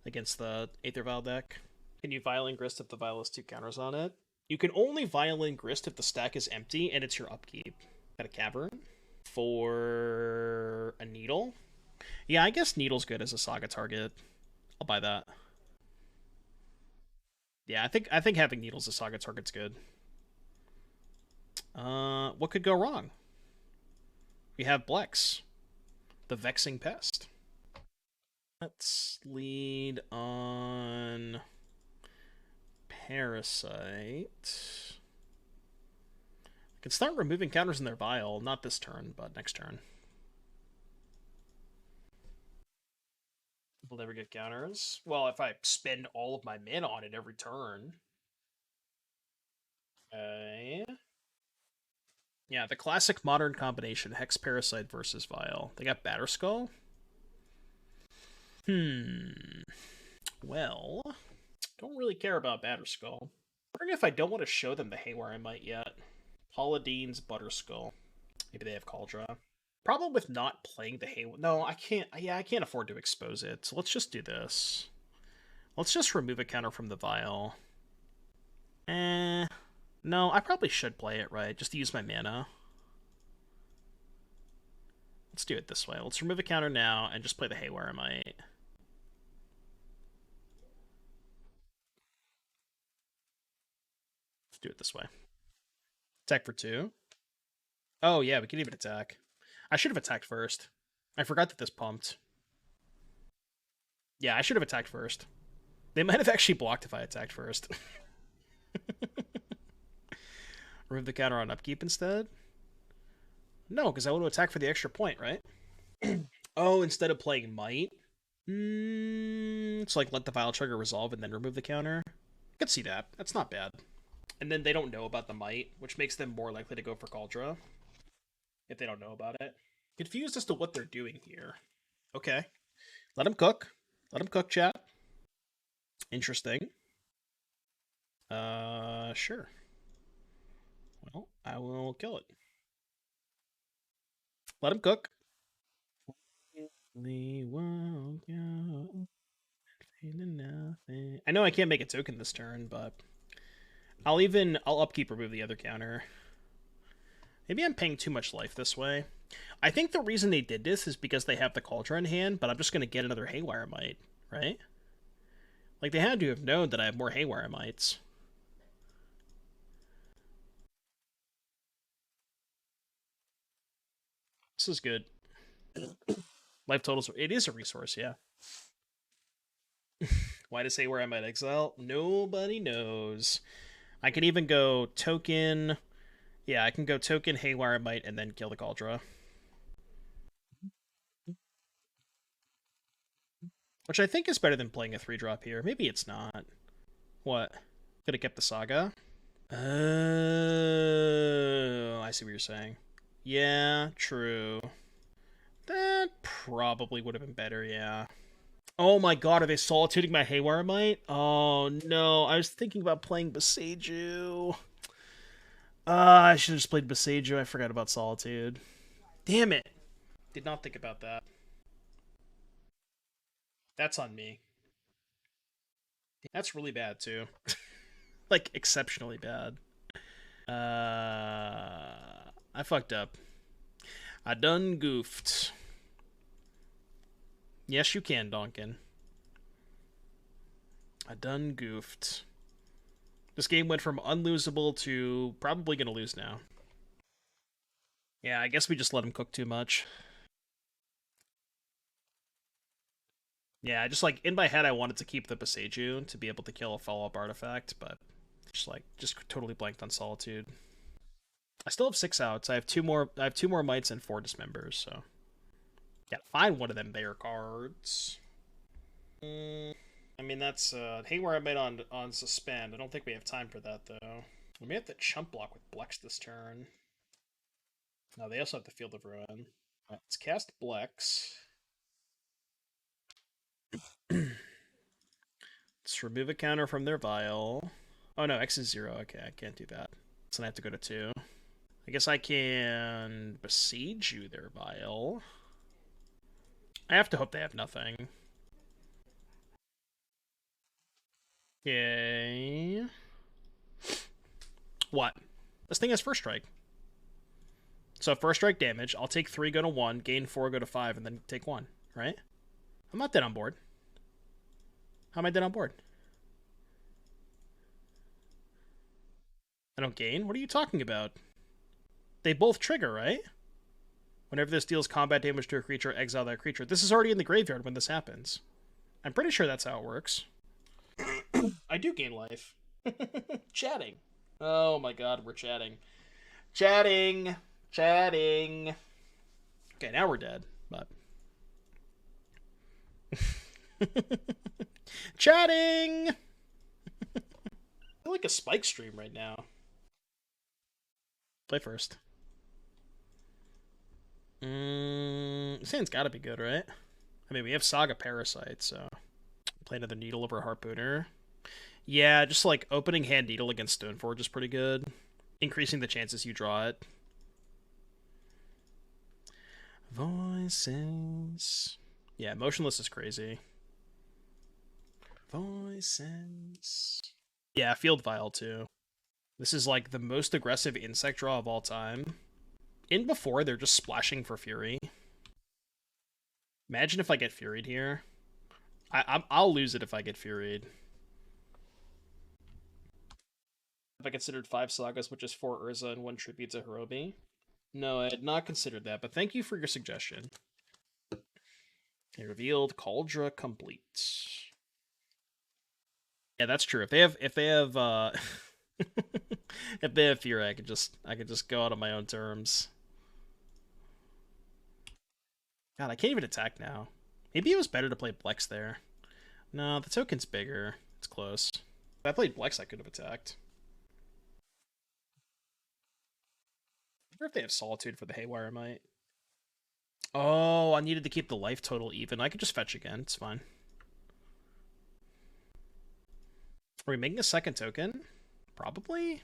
against the Aether Vial deck. Can you Violin Grist if the Vial has 2 counters on it? You can only Violin Grist if the stack is empty and it's your upkeep. Got a Cavern for a Needle. Yeah, I guess Needle's good as a Saga target. I'll buy that. Yeah, I think having Needles as Saga target's good. What could go wrong? We have Blex, the Vexing Pest. Let's lead on Parasite. I can start removing counters in their Vial, not this turn, but next turn. We'll never get counters. Well, if I spend all of my mana on it every turn. Okay. Yeah, the classic modern combination, Hex Parasite versus Vial. They got Batterskull. Well, don't really care about Batterskull. I'm wondering if I don't want to show them the Haywire Mite yet. Pauladine's Butterskull. Maybe they have Cauldron. Problem with not playing the Haywire... No, I can't... Yeah, I can't afford to expose it, so let's just do this. Let's just remove a counter from the Vial. No, I probably should play it, right? Just to use my mana. Let's do it this way. Let's remove a counter now and just play the Haywire Mite. Let's do it this way. Attack for 2. Oh, yeah, we can even attack. I should have attacked first. I forgot that this pumped. Yeah, I should have attacked first. They might have actually blocked if I attacked first. Remove the counter on upkeep instead? No, because I want to attack for the extra point, right? Oh, instead of playing Might? So, like, let the Vial trigger resolve and then remove the counter? I could see that. That's not bad. And then they don't know about the Might, which makes them more likely to go for Cauldron. If they don't know about it. Confused as to what they're doing here. Okay. Let them cook. Let them cook, chat. Interesting. Sure. Well, I will kill it. Let him cook. I know I can't make a token this turn, but I'll upkeep remove the other counter. Maybe I'm paying too much life this way. I think the reason they did this is because they have the Cauldron in hand, but I'm just going to get another Haywire Mite, right? Like, they had to have known that I have more Haywire Mites. This is good. Life totals. It is a resource, yeah. Why to say where I might exile? Nobody knows. I can even go token. Yeah, I can go token Haywire Mite and then kill the Cauldron. Which I think is better than playing a 3-drop here. Maybe it's not. What? Could have kept the Saga? Oh, I see what you're saying. Yeah, true. That probably would have been better, yeah. Oh my god, are they solituding my Haywire Mite? Oh no, I was thinking about playing Boseiju. I should have just played Boseiju. I forgot about Solitude. Damn it. Did not think about that. That's on me. That's really bad, too. Like, exceptionally bad. I fucked up. I done goofed. Yes, you can, Donkin. I done goofed. This game went from unlosable to probably gonna lose now. Yeah, I guess we just let him cook too much. Yeah, just like, in my head I wanted to keep the Boseiju to be able to kill a follow-up artifact, but just totally blanked on Solitude. I still have 6 outs. I have two more mites and 4 dismembers, so gotta find one of them there cards. I mean, that's Haywire Mite on suspend. I don't think we have time for that though. We may have to chump block with Blex this turn. No, they also have the Field of Ruin. Right, let's cast Blex. Let's remove a counter from their Vial. Oh no, X is 0. Okay, I can't do that. So I have to go to 2. I guess I can Boseiju their Vial. I have to hope they have nothing. Okay. What? This thing has first strike. So first strike damage. I'll take 3, go to 1, gain 4, go to 5, and then take 1, right? I'm not dead on board. How am I dead on board? I don't gain? What are you talking about? They both trigger, right? Whenever this deals combat damage to a creature, exile that creature. This is already in the graveyard when this happens. I'm pretty sure that's how it works. I do gain life. Chatting. Oh my god, we're chatting. Chatting. Chatting. Okay, now we're dead, but... Chatting! I feel like a Spike stream right now. Play first. This hand's gotta be good, right? I mean, we have Saga Parasite, so... Play another Needle over Harpooner. Yeah, just like opening hand Needle against Stoneforge is pretty good. Increasing the chances you draw it. Voices. Yeah, Motionless is crazy. Voices. Yeah, Field Vial too. This is like the most aggressive insect draw of all time. In before, they're just splashing for Fury. Imagine if I get Furied here. I'll lose it if I get Furied. Have I considered 5 Sagas, which is 4 Urza and 1 Tribute to Hirobi? No, I had not considered that, but thank you for your suggestion. They revealed Cauldra complete. Yeah, that's true. If they have if they have Fury, I could just go out on my own terms. God, I can't even attack now. Maybe it was better to play Blex there. No, the token's bigger. It's close. If I played Blex, I could have attacked. I wonder if they have Solitude for the Haywire Mite. Oh, I needed to keep the life total even. I could just fetch again. It's fine. Are we making a second token? Probably.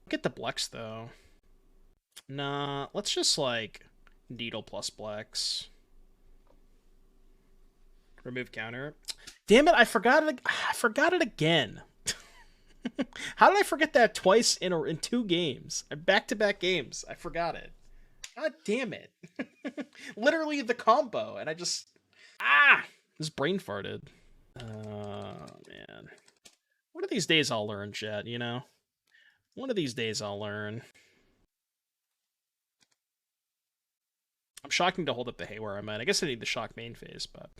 Get the Blex, though. Nah, let's just, like, Needle plus Blex. Remove counter. Damn it, I forgot it. I forgot it again. How did I forget that twice in 2 games? Back-to-back games. I forgot it. God damn it. Literally the combo, and I just... This brain farted. Oh, man. One of these days I'll learn, chat, you know? One of these days I'll learn. I'm shocking to hold up the Haywire Mite. I guess I need the shock main phase, but...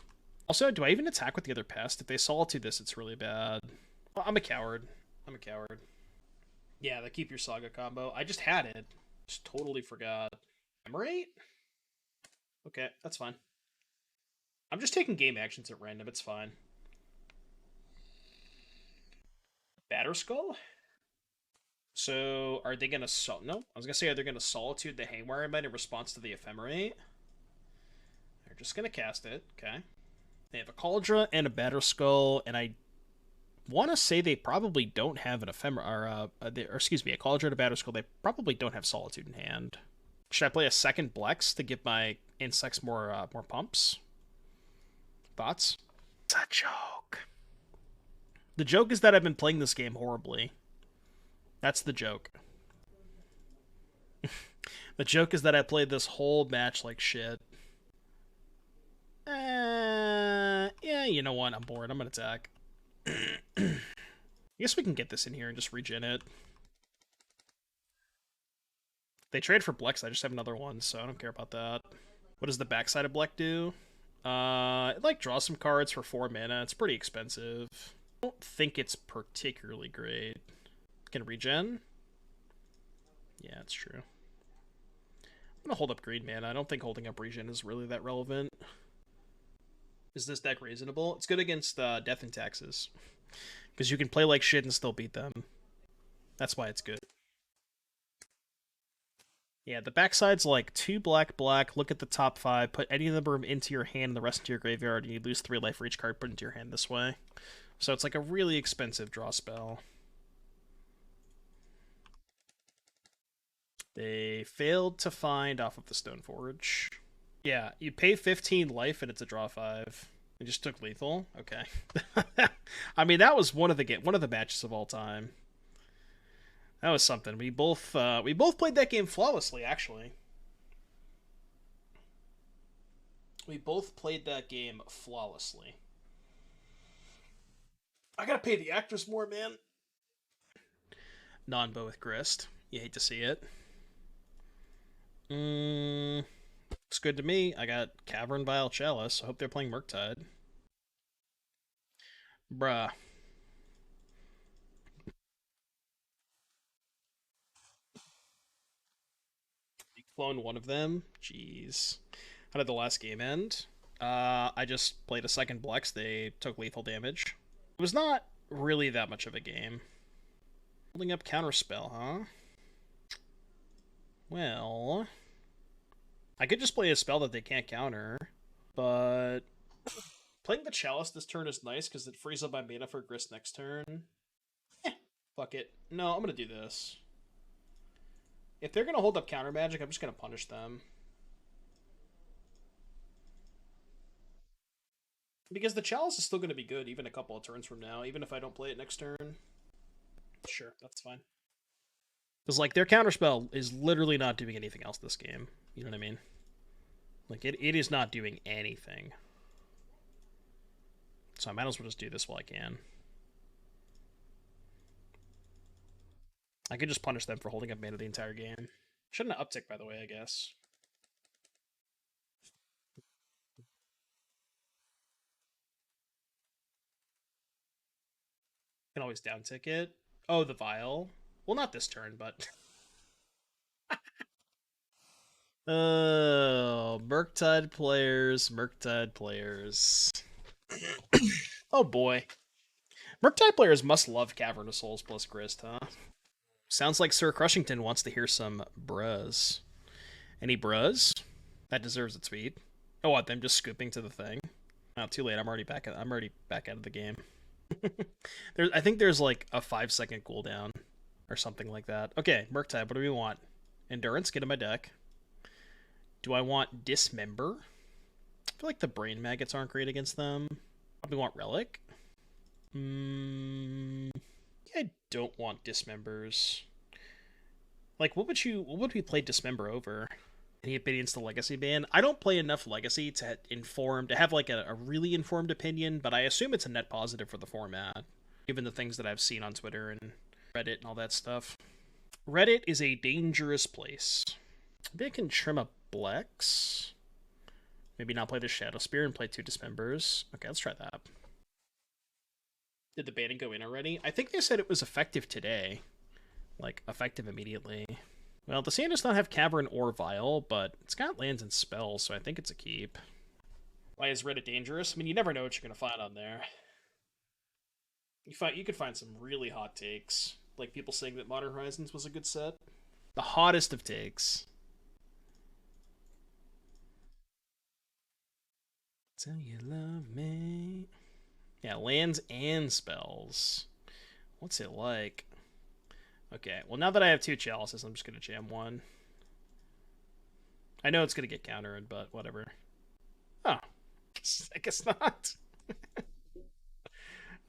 Also, do I even attack with the other Pest? If they Solitude this, it's really bad. Well, I'm a coward. I'm a coward. Yeah, the Keep Your Saga combo. I just had it. Just totally forgot. Ephemerate? Okay, that's fine. I'm just taking game actions at random. It's fine. Batterskull? So, are they gonna no? I was gonna say, are they gonna Solitude the Haywire Mite in response to the Ephemerate? They're just gonna cast it. Okay. They have a Cauldra and a Batterskull, and I want to say they probably don't have an Ephemera, or excuse me, a Cauldra and a Batterskull. They probably don't have Solitude in hand. Should I play a second Blex to give my insects more pumps? Thoughts? It's a joke. The joke is that I've been playing this game horribly. That's the joke. The joke is that I played this whole match like shit. Yeah, you know what? I'm bored. I'm gonna attack. I guess we can get this in here and just regen it. If they trade for Blex, I just have another one, so I don't care about that. What does the backside of Blex do? It like draws some cards for 4 mana. It's pretty expensive. I don't think it's particularly great. Can regen? Yeah, it's true. I'm gonna hold up green mana. I don't think holding up regen is really that relevant. Is this deck reasonable? It's good against Death and Taxes. Because you can play like shit and still beat them. That's why it's good. Yeah, the backside's like 2 black, black, look at the top 5, put any number into your hand and the rest into your graveyard, and you lose 3 life for each card put into your hand this way. So it's like a really expensive draw spell. They failed to find off of the Stoneforge. Yeah, you pay 15 life and it's a draw 5. It just took lethal? Okay. I mean, that was one of the matches of all time. That was something. We both played that game flawlessly, actually. We both played that game flawlessly. I gotta pay the actors more, man. Non-bow with Grist. You hate to see it. Looks good to me. I got Cavern Vial Chalice. I hope they're playing Murktide. Bruh. You clone one of them? Jeez. How did the last game end? I just played a second Blex. They took lethal damage. It was not really that much of a game. Holding up Counterspell, huh? Well, I could just play a spell that they can't counter, but playing the Chalice this turn is nice because it frees up my mana for Grist next turn. Fuck it. No, I'm gonna do this. If they're gonna hold up counter magic, I'm just gonna punish them. Because the Chalice is still gonna be good even a couple of turns from now, even if I don't play it next turn. Sure, that's fine. Because, like, their counterspell is literally not doing anything else this game. You know what I mean? Like, it is not doing anything. So I might as well just do this while I can. I could just punish them for holding up mana the entire game. Shouldn't have uptick, by the way, I guess. Can always downtick it. Oh, the Vial. Well, not this turn, but... Oh, Murktide players, Murktide players. Oh boy. Murktide players must love Cavern of Souls plus Grist, huh? Sounds like Sir Crushington wants to hear some bruz. Any bruz? That deserves a tweet. Oh, what? Them just scooping to the thing? Oh, too late. I'm already back out of the game. I think there's like a 5-second cooldown or something like that. Okay, Murktide. What do we want? Endurance. Get in my deck. Do I want Dismember? I feel like the Brain Maggots aren't great against them. Probably want Relic. I don't want Dismembers. Like, what would we play Dismember over? Any opinions to Legacy ban? I don't play enough Legacy to have like a really informed opinion, but I assume it's a net positive for the format, given the things that I've seen on Twitter and Reddit and all that stuff. Reddit is a dangerous place. Maybe I can trim a Blex. Maybe not play the Shadowspear and play 2 Dismembers. Okay, let's try that. Did the banning go in already? I think they said it was effective today. Like, effective immediately. Well, the Sand does not have Cavern or Vial, but it's got lands and spells, so I think it's a keep. Why is Reddit dangerous? I mean, you never know what you're going to find on there. You could find some really hot takes. Like people saying that Modern Horizons was a good set. The hottest of takes. So you love me. Yeah, lands and spells. What's it like? Okay, well now that I have 2 Chalices, I'm just going to jam 1. I know it's going to get countered, but whatever. Oh, I guess not.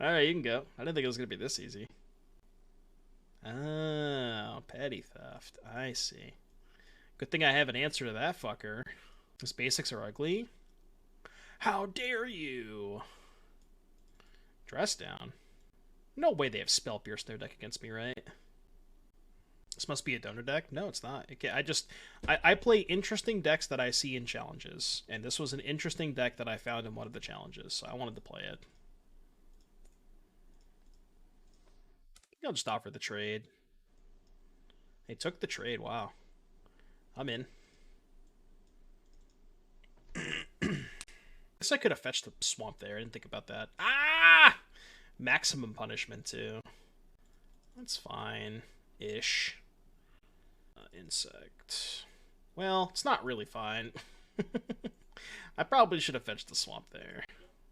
Alright, you can go. I didn't think it was going to be this easy. Oh, petty theft. I see. Good thing I have an answer to that fucker. His basics are ugly. How dare you? Dress down. No way they have Spell Pierce in their deck against me, right? This must be a donor deck? No, it's not. Okay, I play interesting decks that I see in challenges, and this was an interesting deck that I found in one of the challenges, so I wanted to play it. I'll just offer the trade. They took the trade, wow. I'm in. Guess I could have fetched the swamp there. I didn't think about that. Ah! Maximum punishment, too. That's fine-ish. Insect. Well, it's not really fine. I probably should have fetched the swamp there.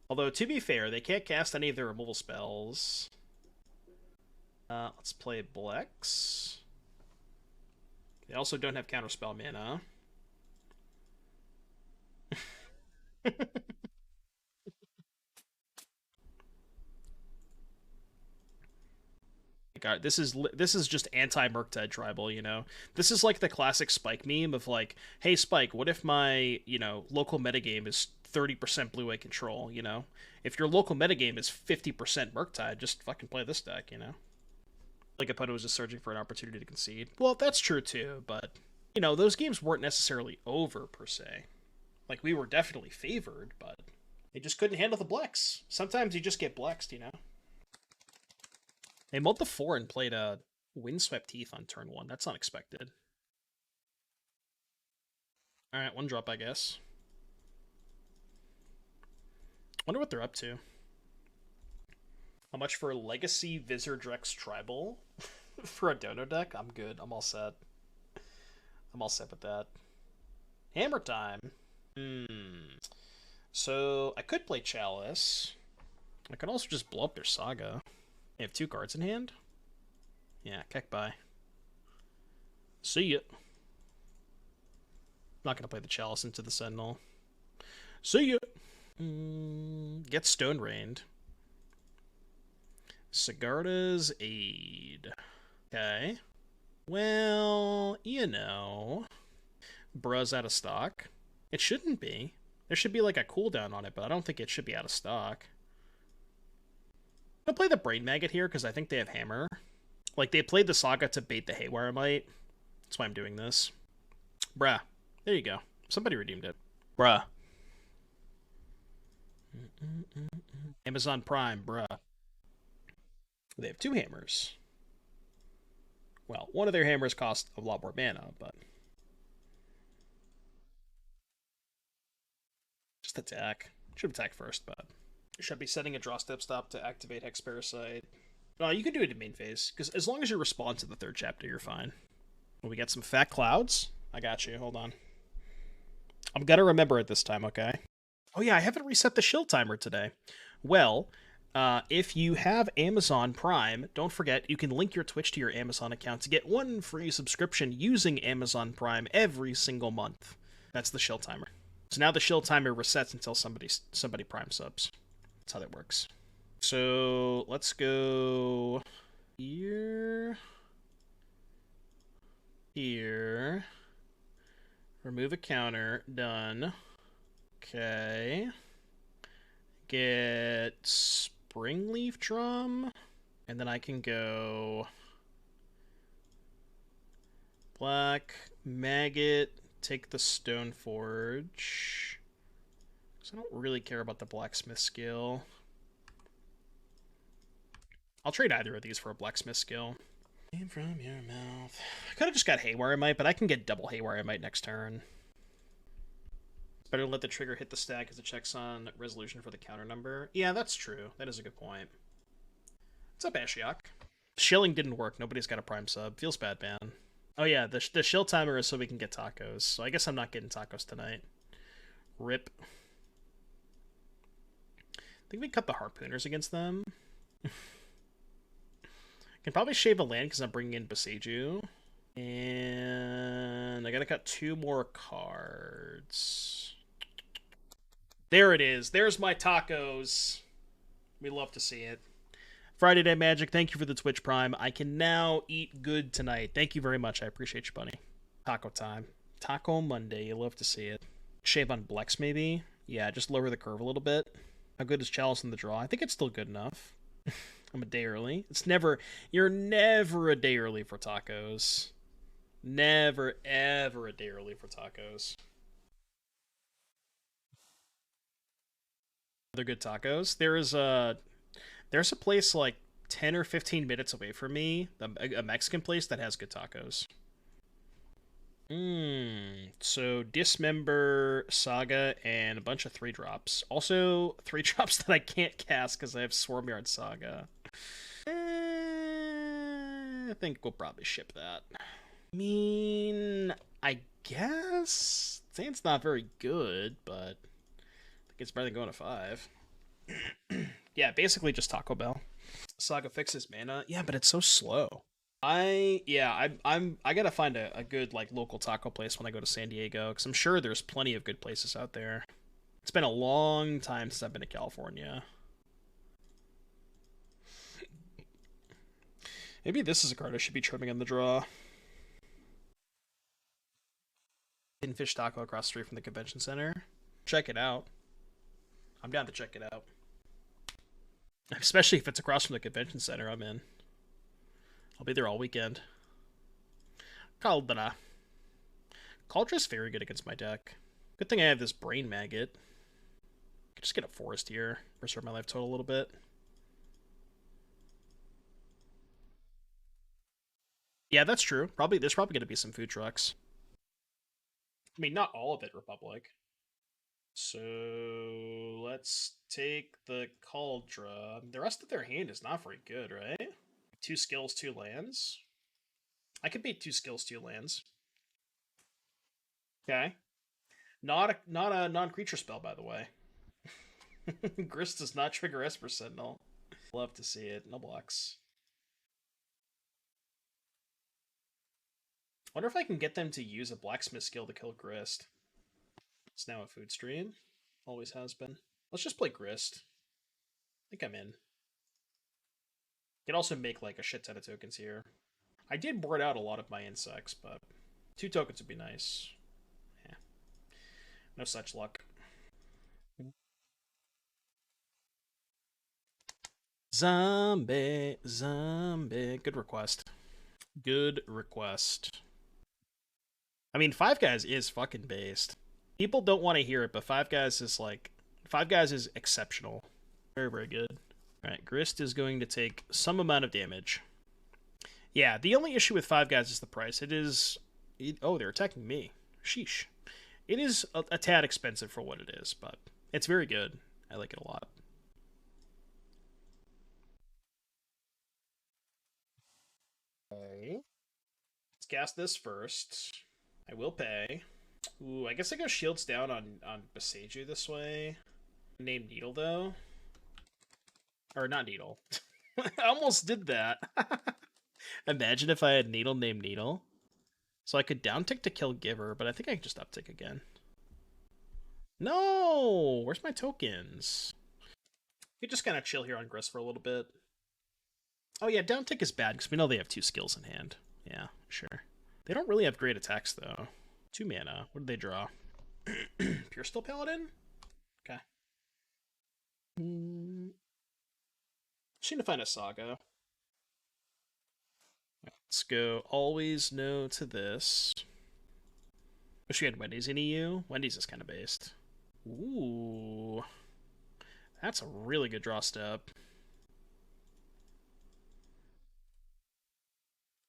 Although, to be fair, they can't cast any of their removal spells. Let's play Blex. They also don't have counterspell mana. God, this is just anti-Murktide tribal, you know? This is like the classic Spike meme of like, hey Spike, what if my, you know, local metagame is 30% blue-white control, you know? If your local metagame is 50% Murktide, just fucking play this deck, you know? Like opponent was just searching for an opportunity to concede. Well, that's true too, but you know, those games weren't necessarily over per se. Like, we were definitely favored, but they just couldn't handle the Blex. Sometimes you just get Blexed, you know? They mulled the 4 and played a Windswept Heath on turn 1. That's unexpected. Alright, 1 drop, I guess. Wonder what they're up to. How much for Legacy Vizardrex Tribal? For a Dono deck? I'm good. I'm all set. I'm all set with that. Hammer time. So, I could play Chalice. I could also just blow up their Saga. They have 2 cards in hand? Yeah, Keck bye. See ya. Not gonna play the Chalice into the Sentinel. See ya. Get Stone Rained. Sigarda's Aid. Okay. Well, you know. Bruh's out of stock. It shouldn't be. There should be like a cooldown on it, but I don't think it should be out of stock. I'm gonna play the Brain Maggot here because I think they have Hammer. Like, they played the Saga to bait the Haywire Mite. That's why I'm doing this. Bruh. There you go. Somebody redeemed it. Bruh. Amazon Prime, bruh. They have 2 hammers. Well, one of their hammers cost a lot more mana, but... just attack. Should attack first, but... should be setting a draw step stop to activate Hex Parasite. No, you can do it in main phase, because as long as you respond to the 3rd chapter, you're fine. Well, we get some fat clouds. I got you, hold on. I'm gonna remember it this time, okay? Oh yeah, I haven't reset the shield timer today. Well, if you have Amazon Prime, don't forget you can link your Twitch to your Amazon account to get 1 free subscription using Amazon Prime every single month. That's the shield timer. So now the shield timer resets until somebody Prime subs. That's how that works. So let's go here. Here. Remove a counter. Done. Okay. Get Springleaf Drum. And then I can go Black Maggot. Take the Stone Forge. Because I don't really care about the Blacksmith skill. I'll trade either of these for a Blacksmith skill. Came from your mouth. I could have just got Haywire Mite, but I can get double Haywire Mite next turn. Better to let the trigger hit the stack as it checks on resolution for the counter number. Yeah, that's true. That is a good point. What's up, Ashiok? Shilling didn't work. Nobody's got a Prime sub. Feels bad, man. Oh yeah, the shill timer is so we can get tacos. So I guess I'm not getting tacos tonight. Rip. I think we cut the Harpooners against them. Can probably shave a land because I'm bringing in Boseiju. And I gotta cut 2 more cards. There it is. There's my tacos. We love to see it. Friday Day Magic, thank you for the Twitch Prime. I can now eat good tonight. Thank you very much. I appreciate you, buddy. Taco time. Taco Monday. You love to see it. Shave on Blex, maybe? Yeah, just lower the curve a little bit. How good is Chalice in the draw? I think it's still good enough. I'm a day early. It's never... You're never a day early for tacos. Never, ever a day early for tacos. Other good tacos. There's a place like 10 or 15 minutes away from me, a Mexican place that has good tacos. So Dismember, Saga, and a bunch of 3-drops. Also, 3-drops that I can't cast because I have Swarmyard Saga. I think we'll probably ship that. I mean, I guess saying it's not very good, but I think it's better than going to 5. Yeah, basically just Taco Bell. Saga fixes mana. Yeah, but it's so slow. I gotta find a good like local taco place when I go to San Diego, because I'm sure there's plenty of good places out there. It's been a long time since I've been to California. Maybe this is a card I should be trimming in the draw. Hidden Fish Taco across the street from the convention center. Check it out. I'm down to check it out. Especially if it's across from the convention center, I'm in. I'll be there all weekend. Caldera. Caldra's very good against my deck. Good thing I have this Brain Maggot. I could just get a forest here. Preserve my life total a little bit. Yeah, that's true. There's probably going to be some food trucks. I mean, not all of it, Republic. So let's take the Cauldra. The rest of their hand is not very good, right? 2 skills, 2 lands. I could beat 2 skills, 2 lands. Okay. Not a non-creature spell, by the way. Grist does not trigger Esper Sentinel. Love to see it. No blocks. Wonder if I can get them to use a blacksmith skill to kill Grist. It's now a food stream. Always has been. Let's just play Grist. I think I'm in. Can also make like a shit ton of tokens here. I did board out a lot of my insects, but 2 tokens would be nice. Yeah. No such luck. Zombie. Good request. Good request. I mean, Five Guys is fucking based. People don't want to hear it, but Five Guys is like... Five Guys is exceptional. Very, very good. Alright, Grist is going to take some amount of damage. Yeah, the only issue with Five Guys is the price. It is... Oh, they're attacking me. Sheesh. It is a tad expensive for what it is, but it's very good. I like it a lot. Okay. Let's cast this first. I will pay. Ooh, I guess I go shields down on Boseiju this way. Name Needle, though. Or not Needle. I almost did that. Imagine if I had Needle named Needle. So I could downtick to kill Giver, but I think I can just uptick again. No! Where's my tokens? You just kind of chill here on Grist for a little bit. Oh yeah, downtick is bad because we know they have 2 skills in hand. Yeah, sure. They don't really have great attacks, though. 2 mana. What did they draw? Pure Steel Paladin? Okay. Just need to find a Saga. Let's go always no to this. Wish we had Wendy's in EU. Wendy's is kind of based. Ooh. That's a really good draw step.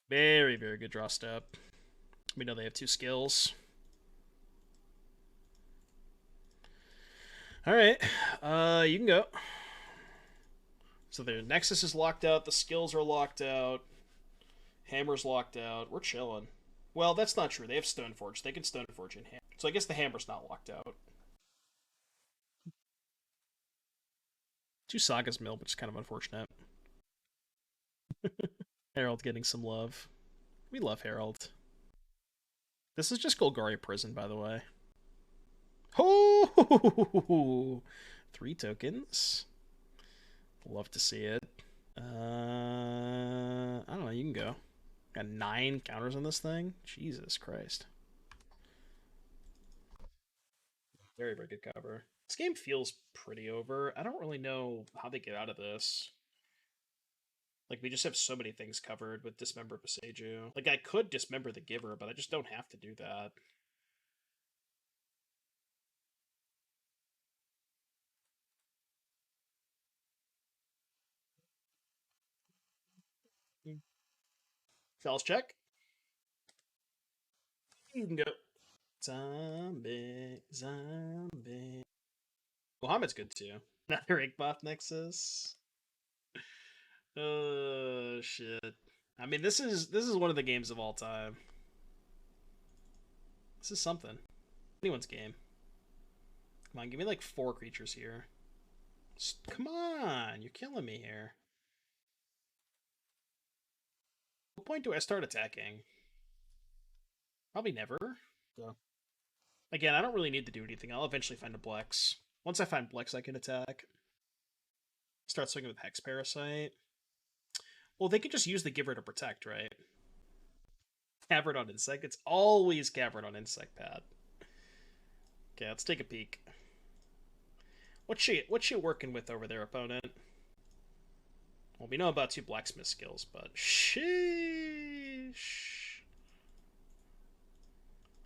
Very, very good draw step. We know they have 2 skills. Alright. You can go. So their Nexus is locked out. The skills are locked out. Hammer's locked out. We're chilling. Well, that's not true. They have Stoneforge. They can Stoneforge in hand. So I guess the Hammer's not locked out. 2 Sagas mill, which is kind of unfortunate. Herald getting some love. We love Herald. This is just Golgari Prison, by the way. Oh! 3 tokens. Love to see it. I don't know, you can go. Got 9 counters on this thing? Jesus Christ. Very, very good cover. This game feels pretty over. I don't really know how they get out of this. Like, we just have so many things covered with Dismember Boseiju. Like, I could Dismember the Giver, but I just don't have to do that. Chalice check. You can go. Zombie. Muhammad's good too. Another Inkmoth Nexus. Oh shit. I mean, this is one of the games of all time. This is something. Anyone's game. Come on, give me like 4 creatures here. Come on, you're killing me here. What point do I start attacking? Probably never. So. Again, I don't really need to do anything. I'll eventually find a Blex. Once I find Blex, I can attack. Start swinging with Hex Parasite. Well, they could just use the Giver to protect, right? Cavern on Insect. It's always Cavern on Insect, Pat. Okay, let's take a peek. What's she working with over there, opponent? Well, we know about 2 blacksmith skills, but sheesh.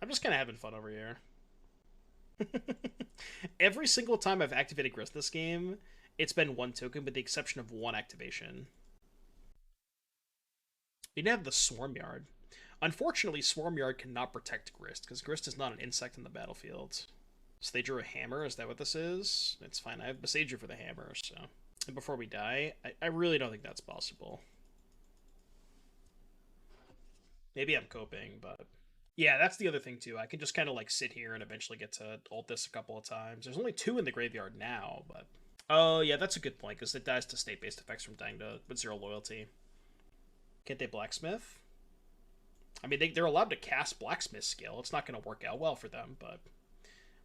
I'm just kind of having fun over here. Every single time I've activated Grist this game, it's been one token with the exception of one activation. You didn't have the Swarmyard. Unfortunately, Swarmyard cannot protect Grist, because Grist is not an insect in the battlefield. So they drew a hammer, is that what this is? It's fine, I have Boseiju for the hammer, so... And before we die, I really don't think that's possible. Maybe I'm coping, but... Yeah, that's the other thing, too. I can just kind of, like, sit here and eventually get to ult this a couple of times. There's only 2 in the graveyard now, but... Oh, yeah, that's a good point, because it dies to state-based effects from dying to with 0 loyalty. Can't they blacksmith? I mean, they're allowed to cast blacksmith skill. It's not going to work out well for them, but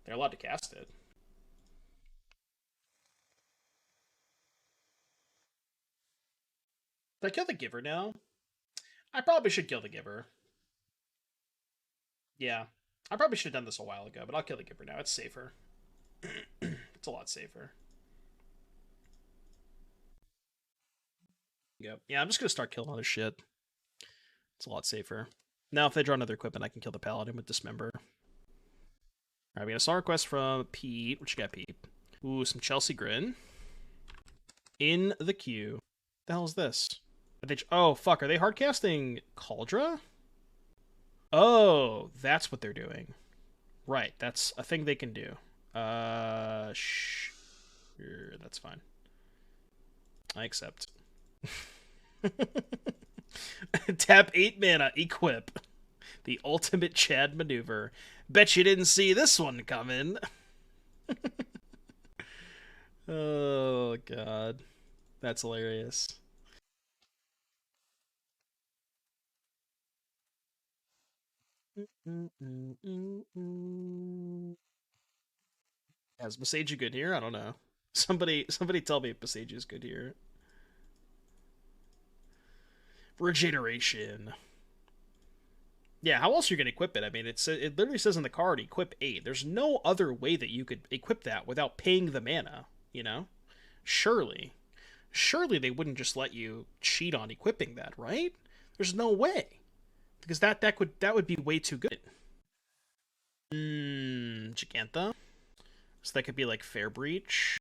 they're allowed to cast it. Did I kill the giver now? I probably should kill the giver. Yeah. I probably should have done this a while ago, but I'll kill the giver now. It's safer. It's a lot safer. Yep. Yeah, I'm just going to start killing other shit. It's a lot safer. Now, if they draw another equipment, I can kill the paladin with Dismember. Alright, we got a song request from Pete. What you got, Pete? Ooh, some Chelsea Grin. In the queue. What the hell is this? Oh, fuck. Are they hardcasting Kaldra? Oh, that's what they're doing. Right, that's a thing they can do. Sure, that's fine. I accept. Tap 8 mana, equip. The ultimate Chad maneuver. Bet you didn't see this one coming. Oh, God. That's hilarious. Is Boseiju good here? I don't know. Somebody tell me if Boseiju's good here. Regeneration. Yeah, how else are you going to equip it? I mean, it literally says in the card, equip 8. There's no other way that you could equip that without paying the mana, you know? Surely they wouldn't just let you cheat on equipping that, right? There's no way. Because that would be way too good. Gigantha? So that could be like Fair Breach.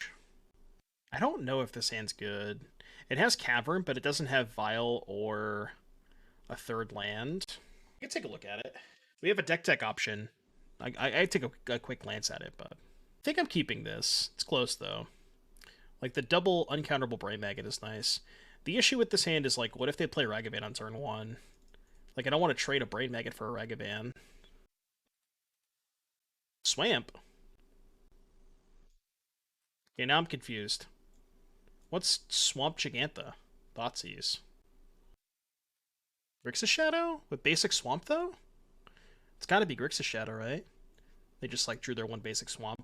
I don't know if this hand's good. It has Cavern, but it doesn't have Vial or a third land. You can take a look at it. We have a deck tech option. I take a quick glance at it, but I think I'm keeping this. It's close, though. Like, the double uncounterable Brain Maggot is nice. The issue with this hand is, like, what if they play Ragavan on turn 1? Like, I don't want to trade a Brain Maggot for a Ragavan. Swamp? Okay, now I'm confused. What's Swamp Gigantha? Thoughtseize. Grixis Shadow? With basic Swamp, though? It's gotta be Grixis Shadow, right? They just, like, drew their one basic Swamp.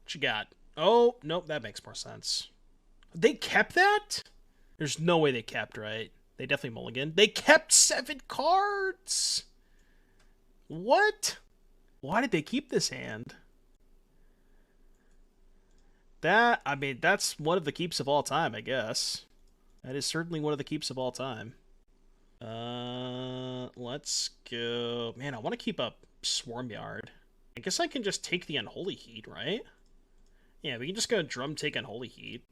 What you got? Oh, nope, that makes more sense. They kept that? There's no way they kept, right? They definitely mulliganed. They kept 7 cards! What? Why did they keep this hand? I mean, that's one of the keeps of all time, I guess. That is certainly one of the keeps of all time. Let's go... Man, I want to keep up Swarmyard. I guess I can just take the Unholy Heat, right? Yeah, we can just go Drum, take Unholy Heat.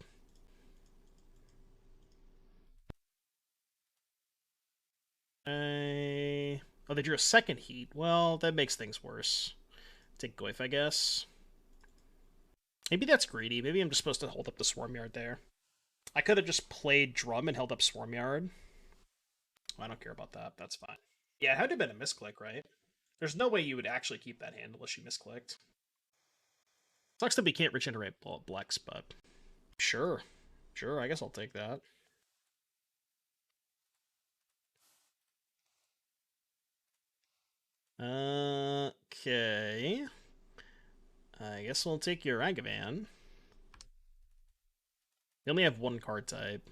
Oh, they drew a second Heat. Well, that makes things worse. Take Goyf, I guess. Maybe that's greedy. Maybe I'm just supposed to hold up the Swarmyard there. I could have just played Drum and held up Swarmyard. I don't care about that. That's fine. Yeah, it had to have been a misclick, right? There's no way you would actually keep that hand unless you misclicked. Sucks that we can't regenerate Blex, but... Sure. Sure, I guess I'll take that. Okay. I guess we'll take your Ragavan. We only have one card type.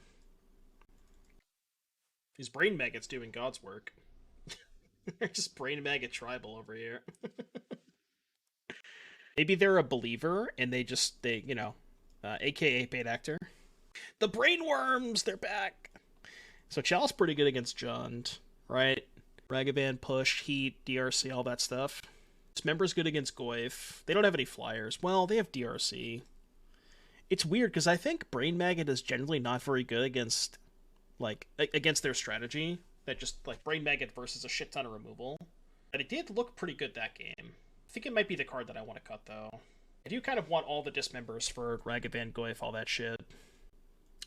These Brain Maggots doing God's work. They're just Brain Maggot tribal over here. Maybe they're a believer and they aka paid actor. The Brain Worms, they're back. So Chalice pretty good against Jund, right? Ragavan, push, heat, DRC, all that stuff. Dismember's good against Goyf. They don't have any flyers. Well, they have DRC. It's weird because I think Brain Maggot is generally not very good against, like, against their strategy. That just, like, Brain Maggot versus a shit ton of removal. But it did look pretty good that game. I think it might be the card that I want to cut, though. I do kind of want all the Dismembers for Ragavan, Goyf, all that shit.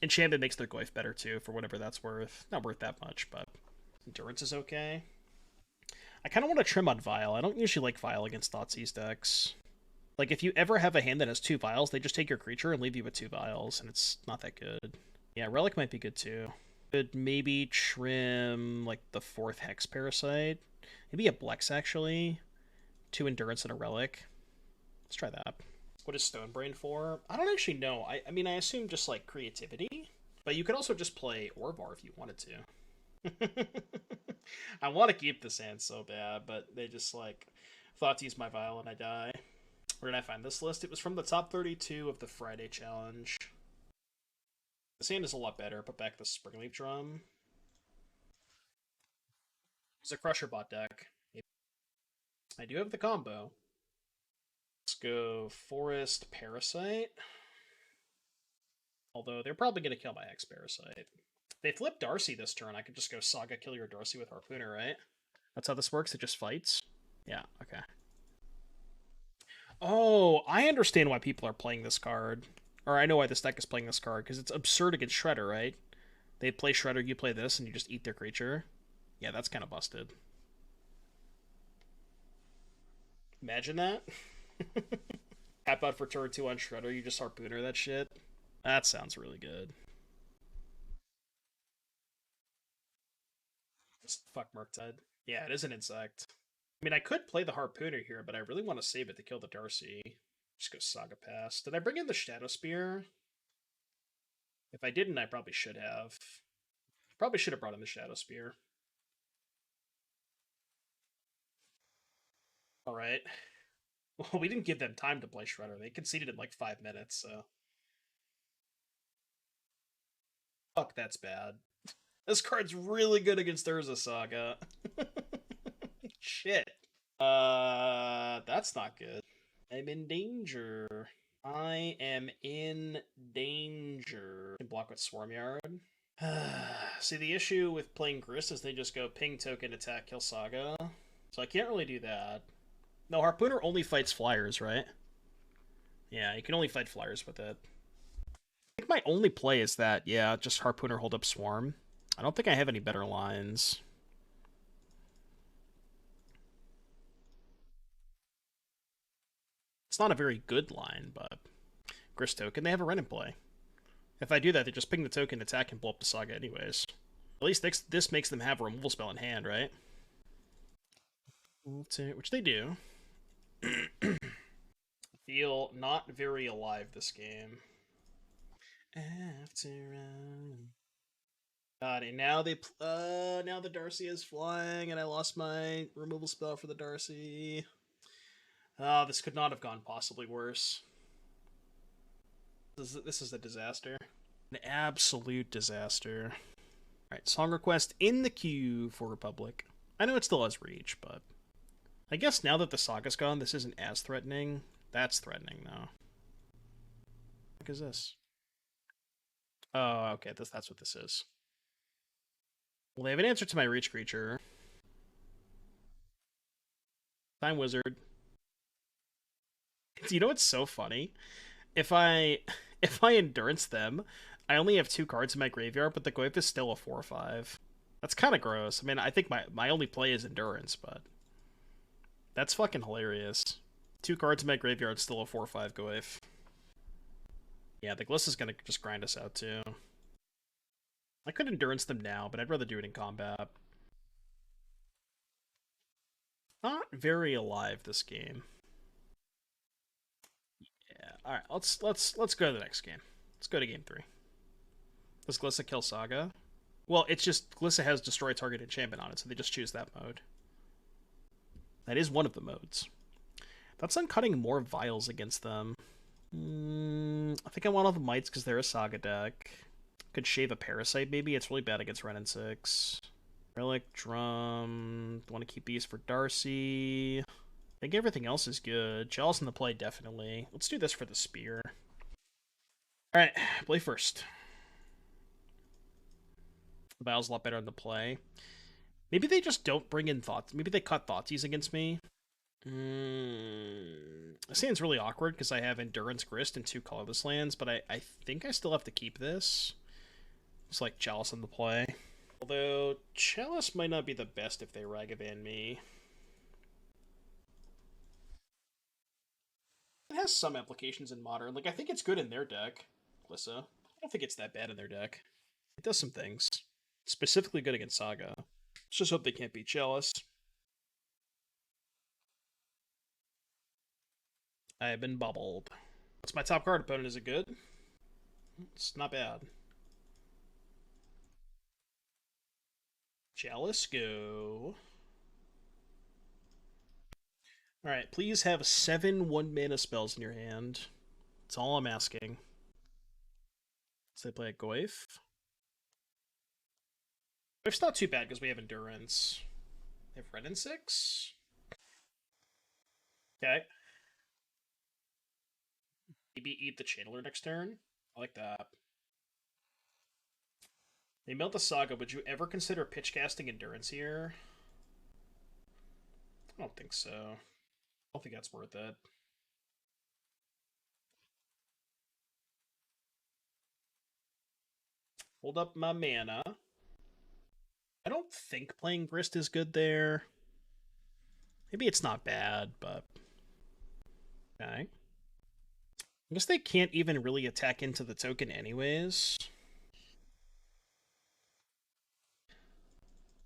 Enchantment makes their Goyf better, too, for whatever that's worth. Not worth that much, but Endurance is okay. I kind of want to trim on Vial. I don't usually like Vial against Thoughtseize decks. Like, if you ever have a hand that has 2 Vials, they just take your creature and leave you with 2 Vials, and it's not that good. Yeah, Relic might be good, too. Could maybe trim, like, the 4th Hex Parasite. Maybe a Blex, actually. 2 Endurance and a Relic. Let's try that. What is Stonebrain for? I don't actually know. I mean, I assume just, like, creativity. But you could also just play Orvar if you wanted to. I want to keep this hand so bad, but they just, like, thought to use my Vial and I die. Where did I find this list? It was from the top 32 of the Friday challenge. This hand is a lot better. Put back the Springleaf Drum. It's a Crusher bot deck. I do have the combo. Let's go Forest Parasite. Although they're probably going to kill my Hex Parasite. They flip Darcy this turn. I could just go Saga, kill your Darcy with Harpooner, right? That's how this works? It just fights? Yeah, okay. Oh, I understand why people are playing this card. Or I know why this deck is playing this card, because it's absurd against Shredder, right? They play Shredder, you play this, and you just eat their creature. Yeah, that's kind of busted. Imagine that. Tap out for turn 2 on Shredder, you just Harpooner that shit. That sounds really good. Just fuck Murktide. Yeah, it is an insect. I mean, I could play the Harpooner here, but I really want to save it to kill the Darcy. Just go Saga Pass. Did I bring in the Shadowspear? If I didn't, I probably should have. Probably should have brought in the Shadowspear. Alright. Well, we didn't give them time to play Shredder. They conceded in like 5 minutes, so... Fuck, that's bad. This card's really good against Urza Saga. Shit. That's not good. I'm in danger. I am in danger. Block with Swarmyard. See, the issue with playing Grist is they just go ping token, attack, kill Saga. So I can't really do that. No, Harpooner only fights flyers, right? Yeah, you can only fight flyers with it. I think my only play is that, yeah, just Harpooner hold up Swarm. I don't think I have any better lines. It's not a very good line, but... Grist token, they have a Ren in play. If I do that, they just ping the token, attack, and blow up the Saga anyways. At least this makes them have a removal spell in hand, right? Which they do. Feel not very alive this game. After God, and now now the Darcy is flying, and I lost my removal spell for the Darcy. Oh, this could not have gone possibly worse. This is a disaster. An absolute disaster. Alright, song request in the queue for Republic. I know it still has reach, but... I guess now that the Saga's gone, this isn't as threatening. That's threatening, though. What is this? Oh, okay, that's what this is. Well, they have an answer to my reach creature. Time Wizard. You know what's so funny? If I endurance them, I only have 2 cards in my graveyard, but the Goyf is still a 4/5. That's kind of gross. I mean, I think my only play is endurance, but that's fucking hilarious. 2 cards in my graveyard, still a 4/5 Goyf. Yeah, the Gliss is gonna just grind us out too. I could endurance them now, but I'd rather do it in combat. Not very alive this game. Yeah, all right. Let's go to the next game. Let's go to game 3. Does Glissa kill Saga? Well, it's just Glissa has destroy target enchantment on it, so they just choose that mode. That is one of the modes. That's on cutting more vials against them. I think I want all the mites because they're a Saga deck. Could shave a Parasite, maybe. It's really bad against Ren and 6. Relic, Drum. Want to keep these for Darcy. I think everything else is good. Chalice in the play, definitely. Let's do this for the Spear. Alright, play first. The Vial's a lot better in the play. Maybe they just don't bring in Thoughts. Maybe they cut Thoughtseize against me. This hand's really awkward because I have Endurance, Grist, and 2 colorless lands, but I think I still have to keep this. It's like Chalice in the play. Although, Chalice might not be the best if they Ragavan me. It has some applications in Modern. Like, I think it's good in their deck, Glissa. I don't think it's that bad in their deck. It does some things. Specifically good against Saga. Let's just hope they can't beat Chalice. I have been bubbled. What's my top card opponent? Is it good? It's not bad. Chalice, go. Alright, please have 7 1-mana spells in your hand. That's all I'm asking. So they play a Goyf. Goyf's not too bad because we have Endurance. They have Red and 6. Okay. Maybe eat the Channeler next turn. I like that. They melt the Saga. Would you ever consider pitch casting Endurance here? I don't think so. I don't think that's worth it. Hold up my mana. I don't think playing Grist is good there. Maybe it's not bad, but... Okay. I guess they can't even really attack into the token anyways.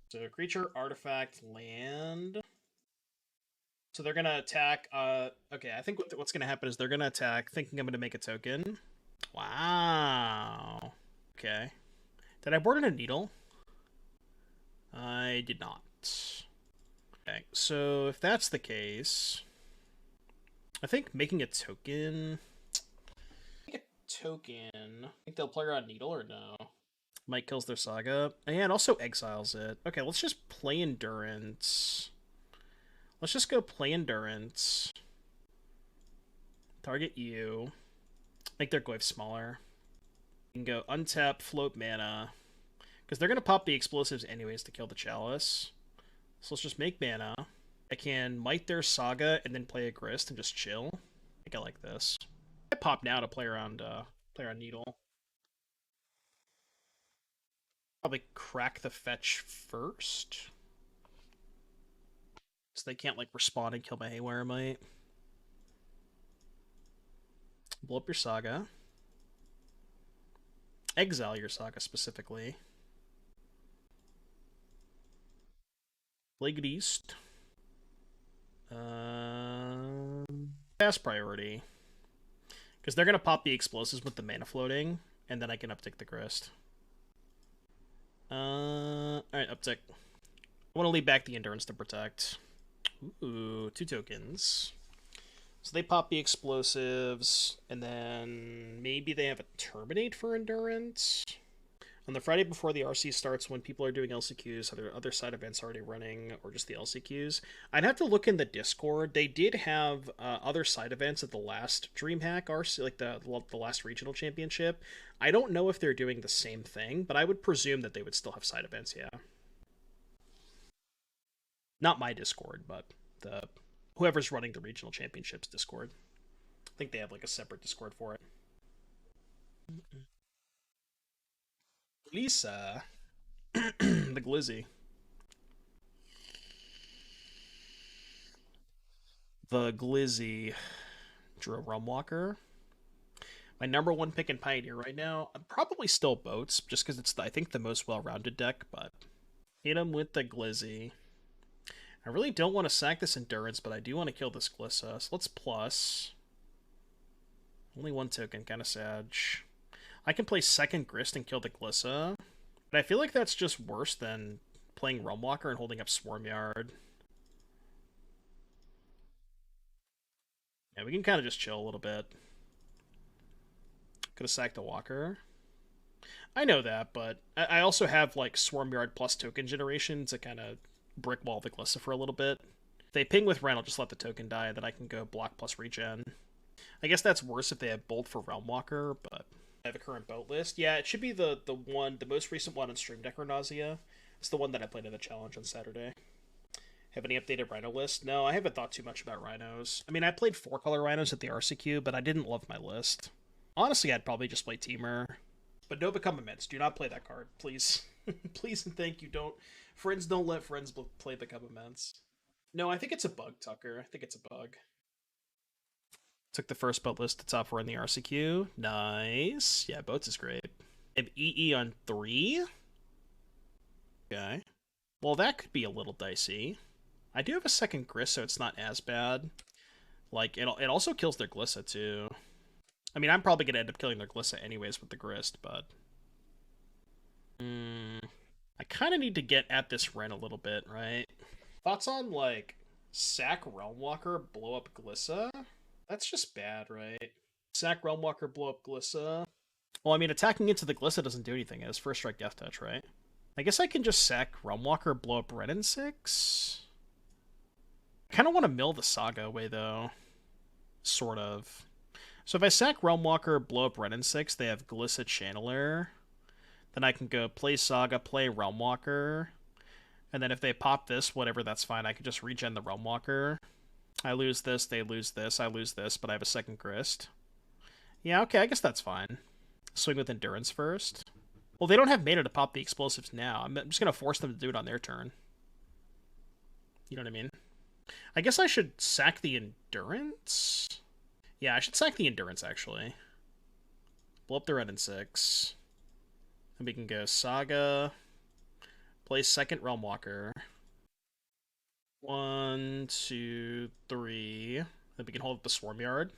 So creature, artifact, land. So they're gonna attack, okay, I think what's gonna happen is they're gonna attack thinking I'm gonna make a token. Wow. Okay. Did I board in a needle? I did not. Okay, so if that's the case, I think making a token... Make a token... I think they'll play around needle or no? Mike kills their Saga. And yeah, it also exiles it. Okay, let's just play Endurance. Let's just go play Endurance. Target you. Make their Goyf smaller. You can go untap, float mana. Because they're going to pop the explosives anyways to kill the Chalice. So let's just make mana. I can Mite their Saga and then play a Grist and just chill. I think I like this. I pop now to play around Needle. Probably crack the fetch first. So they can't, like, respond and kill my Haywire Mite. Blow up your Saga. Exile your Saga, specifically. Plagued East. Fast priority. Because they're going to pop the explosives with the mana floating, and then I can uptick the Grist. Alright, uptick. I want to leave back the Endurance to protect. Ooh, 2 tokens. So they pop the explosives, and then maybe they have a Terminate for Endurance. On the Friday before the RC starts, when people are doing LCQs, are there other side events already running, or just the LCQs? I'd have to look in the Discord. They did have other side events at the last DreamHack RC, like the last regional championship. I don't know if they're doing the same thing, but I would presume that they would still have side events, yeah. Not my Discord, but whoever's running the regional championships Discord. I think they have like a separate Discord for it. Lisa. The Glizzy. The Glizzy. Drew a Realmwalker. My number 1 pick in Pioneer right now, I'm probably still Boats, just because it's, I think, the most well-rounded deck, but hit him with the Glizzy. I really don't want to sack this Endurance, but I do want to kill this Glissa, so let's plus. Only 1 token, kind of sad. I can play second Grist and kill the Glissa, but I feel like that's just worse than playing Realmwalker and holding up Swarmyard. Yeah, we can kind of just chill a little bit. Could have sacked a Walker. I know that, but I also have like Swarmyard plus token generation to kind of brick wall the Glissa for a little bit. If they ping with Ren, I'll just let the token die, and then I can go block plus regen. I guess that's worse if they have Bolt for Realmwalker, but I have a current boat list. Yeah, it should be the most recent one on Stream Deck or Nausea. It's the one that I played in the challenge on Saturday. Have any updated Rhino list? No, I haven't thought too much about Rhinos. I mean, I played 4-color Rhinos at the RCQ, but I didn't love my list. Honestly, I'd probably just play Teamer. But no Become Immense. Do not play that card, please. Please and thank you. Don't. Friends don't let friends play Become Immense. No, I think it's a bug, Tucker. I think it's a bug. Took the first boat list to top 4 in the RCQ. Nice. Yeah, boats is great. I have EE on 3. Okay. Well, that could be a little dicey. I do have a second Grist, so it's not as bad. Like, it also kills their Glissa, too. I mean, I'm probably going to end up killing their Glissa anyways with the Grist, but... I kind of need to get at this Ren a little bit, right? Thoughts on, like, sack Realmwalker, blow up Glissa? That's just bad, right? Sack Realmwalker, blow up Glissa. Well, I mean, attacking into the Glissa doesn't do anything. It's first strike death touch, right? I guess I can just sack Realmwalker, blow up Ren in 6? I kind of want to mill the Saga away, though. Sort of. So if I sack Realmwalker, blow up Ren in 6, they have Glissa Channeler. Then I can go play Saga, play Realmwalker. And then if they pop this, whatever, that's fine. I can just regen the Realmwalker. I lose this, they lose this, I lose this, but I have a second Grist. Yeah, okay, I guess that's fine. Swing with Endurance first. Well, they don't have mana to pop the explosives now. I'm just going to force them to do it on their turn. You know what I mean? I guess I should sack the Endurance? Yeah, I should sack the Endurance, actually. Blow up the Red in 6. And we can go Saga. Play second Realmwalker. 1, 2, 3. Then we can hold up the Swarmyard.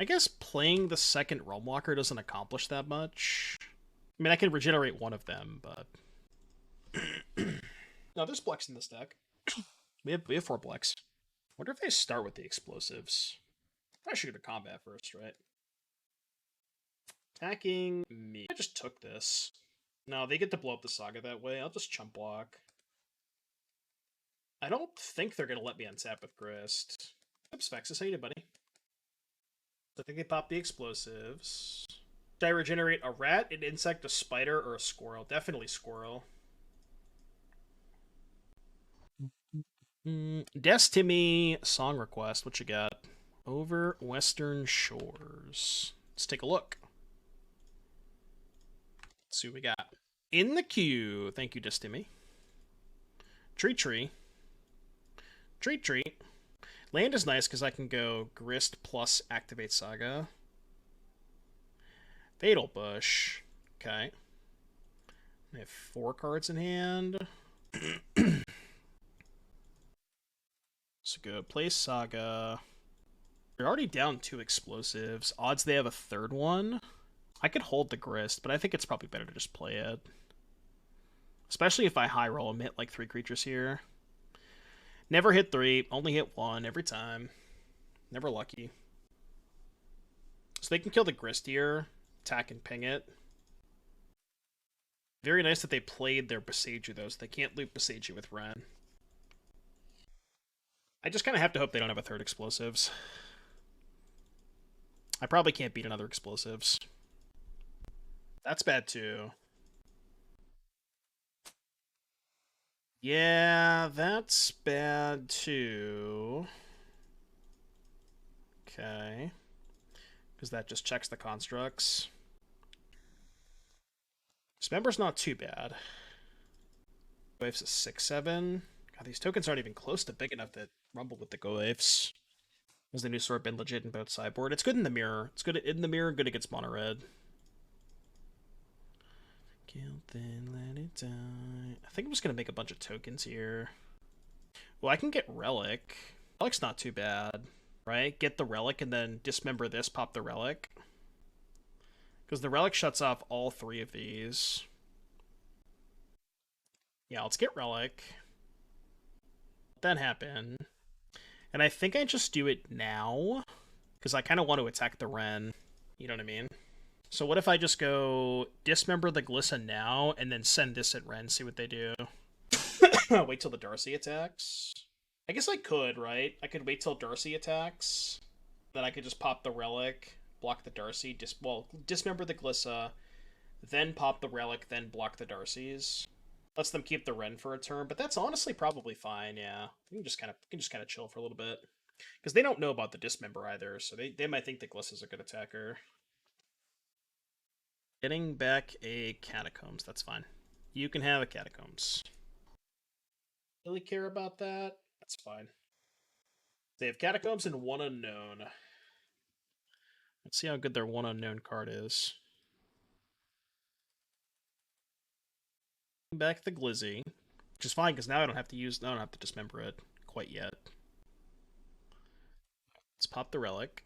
I guess playing the second Realmwalker doesn't accomplish that much. I mean, I can regenerate one of them, but... No, there's Blex in this deck. We have 4 Blex. Wonder if they start with the explosives. I should go to combat first, right? Attacking me. I just took this. No, they get to blow up the Saga that way. I'll just chump block. I don't think they're going to let me untap with Grist. Oops, Vexus, how you doing, buddy? I think they pop the explosives. Should I regenerate a rat, an insect, a spider, or a squirrel? Definitely squirrel. Destiny song request. What you got? Over Western Shores. Let's take a look. Let's see what we got. In the queue. Thank you, Destiny. Treat tree. Treat treat. Land is nice because I can go Grist plus activate Saga. Fatal Bush. Okay. I have 4 cards in hand. So go play Saga. You're already down 2 explosives. Odds they have a third one. I could hold the Grist, but I think it's probably better to just play it. Especially if I high roll and hit like 3 creatures here. Never hit 3, only hit 1 every time. Never lucky. So they can kill the Grist here, attack and ping it. Very nice that they played their Boseiju though, so they can't loop Boseiju with Ren. I just kind of have to hope they don't have a third explosives. I probably can't beat another explosives. That's bad too. Yeah, that's bad too. Okay. Because that just checks the constructs. Dismember's not too bad. Waves is 6-7. God, these tokens aren't even close to big enough to rumble with the Goaves. Has the new sword been legit in both sideboard? It's good in the mirror. It's good in the mirror, good against mono red. Kill then let it die. I think I'm just gonna make a bunch of tokens here. Well, I can get Relic. Relic's not too bad, right? Get the Relic and then dismember this, pop the Relic. Because the Relic shuts off all 3 of these. Yeah, let's get Relic. Let that happen. And I think I just do it now. Because I kind of want to attack the Ren. You know what I mean? So what if I just go Dismember the Glissa now, and then send this at Ren, see what they do? Wait till the Darcy attacks? I guess I could, right? I could wait till Darcy attacks. Then I could just pop the Relic, block the Darcy, Dismember the Glissa, then pop the Relic, then block the Darcys. Lets them keep the Ren for a turn, but that's honestly probably fine, yeah. You can just kind of chill for a little bit. Because they don't know about the Dismember either, so they might think the Glissa's a good attacker. Getting back a Catacombs, that's fine. You can have a Catacombs. Really care about that? That's fine. They have Catacombs and one unknown. Let's see how good their one unknown card is. Back the Glizzy, which is fine because now I don't have to Dismember it quite yet. Let's pop the Relic.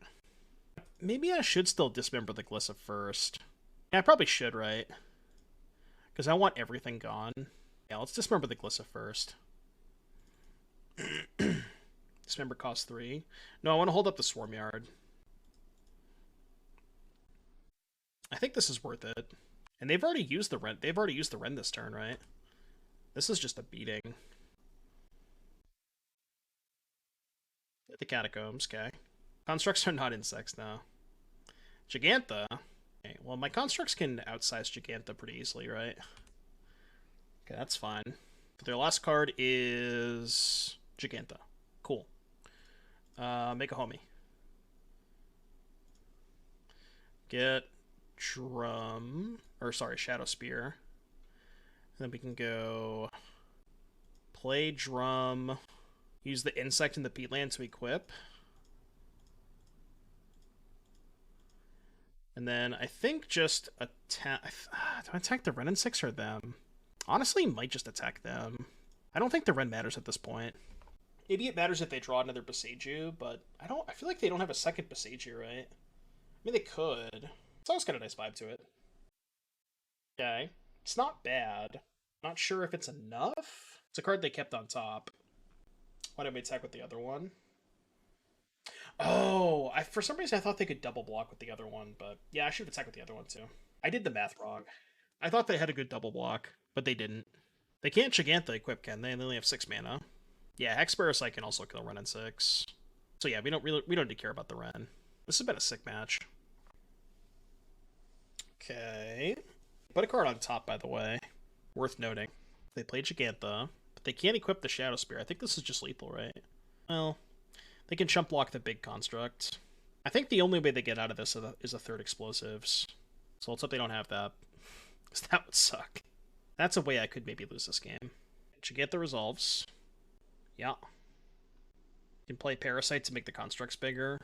Maybe I should still Dismember the Glissa first. Yeah, I probably should, right? Because I want everything gone. Yeah, let's Dismember the Glissa first. Dismember costs 3. No, I want to hold up the Swarmyard. I think this is worth it. And they've already used the Ren. They've already used the Ren this turn, right? This is just a beating. The Catacombs, okay. Constructs are not insects now. Gigantha. Okay, well, my constructs can outsize Gigantha pretty easily, right? Okay, that's fine. But their last card is Gigantha. Cool. Make a homie. Get Drum, or sorry, Shadowspear. And then we can go play Drum, use the Insect in the Peatland to equip. And then I think just attack. Do I attack the Ren and 6 or them? Honestly, might just attack them. I don't think the Ren matters at this point. Maybe it matters if they draw another Boseiju, but I feel like they don't have a second Boseiju, right? I mean, they could. It's always got a nice vibe to it. Okay. It's not bad. Not sure if it's enough. It's a card they kept on top. Why did we attack with the other one? Oh, for some reason I thought they could double block with the other one, but yeah, I should have attacked with the other one too. I did the math wrong. I thought they had a good double block, but they didn't. They can't Gigantha equip, can they? They only have 6 mana. Yeah, Hex Parasite can also kill Ren and 6. So yeah, we don't need to care about the Ren. This has been a sick match. Okay. Put a card on top, by the way. Worth noting. They play Gigantha, but they can't equip the Shadowspear. I think this is just lethal, right? Well, they can chump block the big construct. I think the only way they get out of this is a third explosives. So let's hope they don't have that. Because that would suck. That's a way I could maybe lose this game. Gigantha resolves. Yeah. You can play Parasite to make the constructs bigger.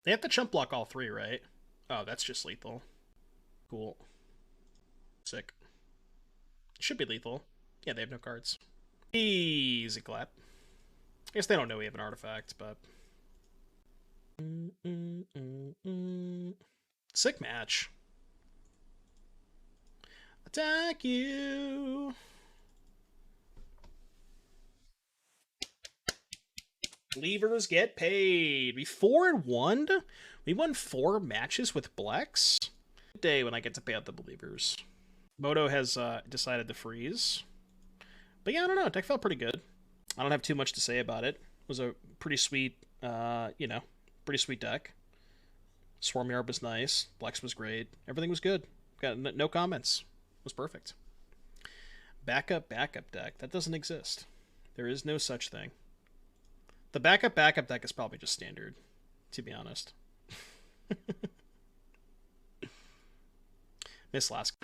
They have to chump block all 3, right? Oh, that's just lethal. Cool. Sick. Should be lethal. Yeah, they have no cards. Easy clap. I guess they don't know we have an artifact, but... Sick match. Attack you! Believers get paid. We 4-1? We won 4 matches with Blex? Good day when I get to pay out the Believers. Moto has decided to freeze. But yeah, I don't know. Deck felt pretty good. I don't have too much to say about it. It was a pretty sweet, pretty sweet deck. Swarmyard was nice. Blex was great. Everything was good. Got no comments. It was perfect. Backup deck. That doesn't exist. There is no such thing. The backup deck is probably just standard, to be honest. This last...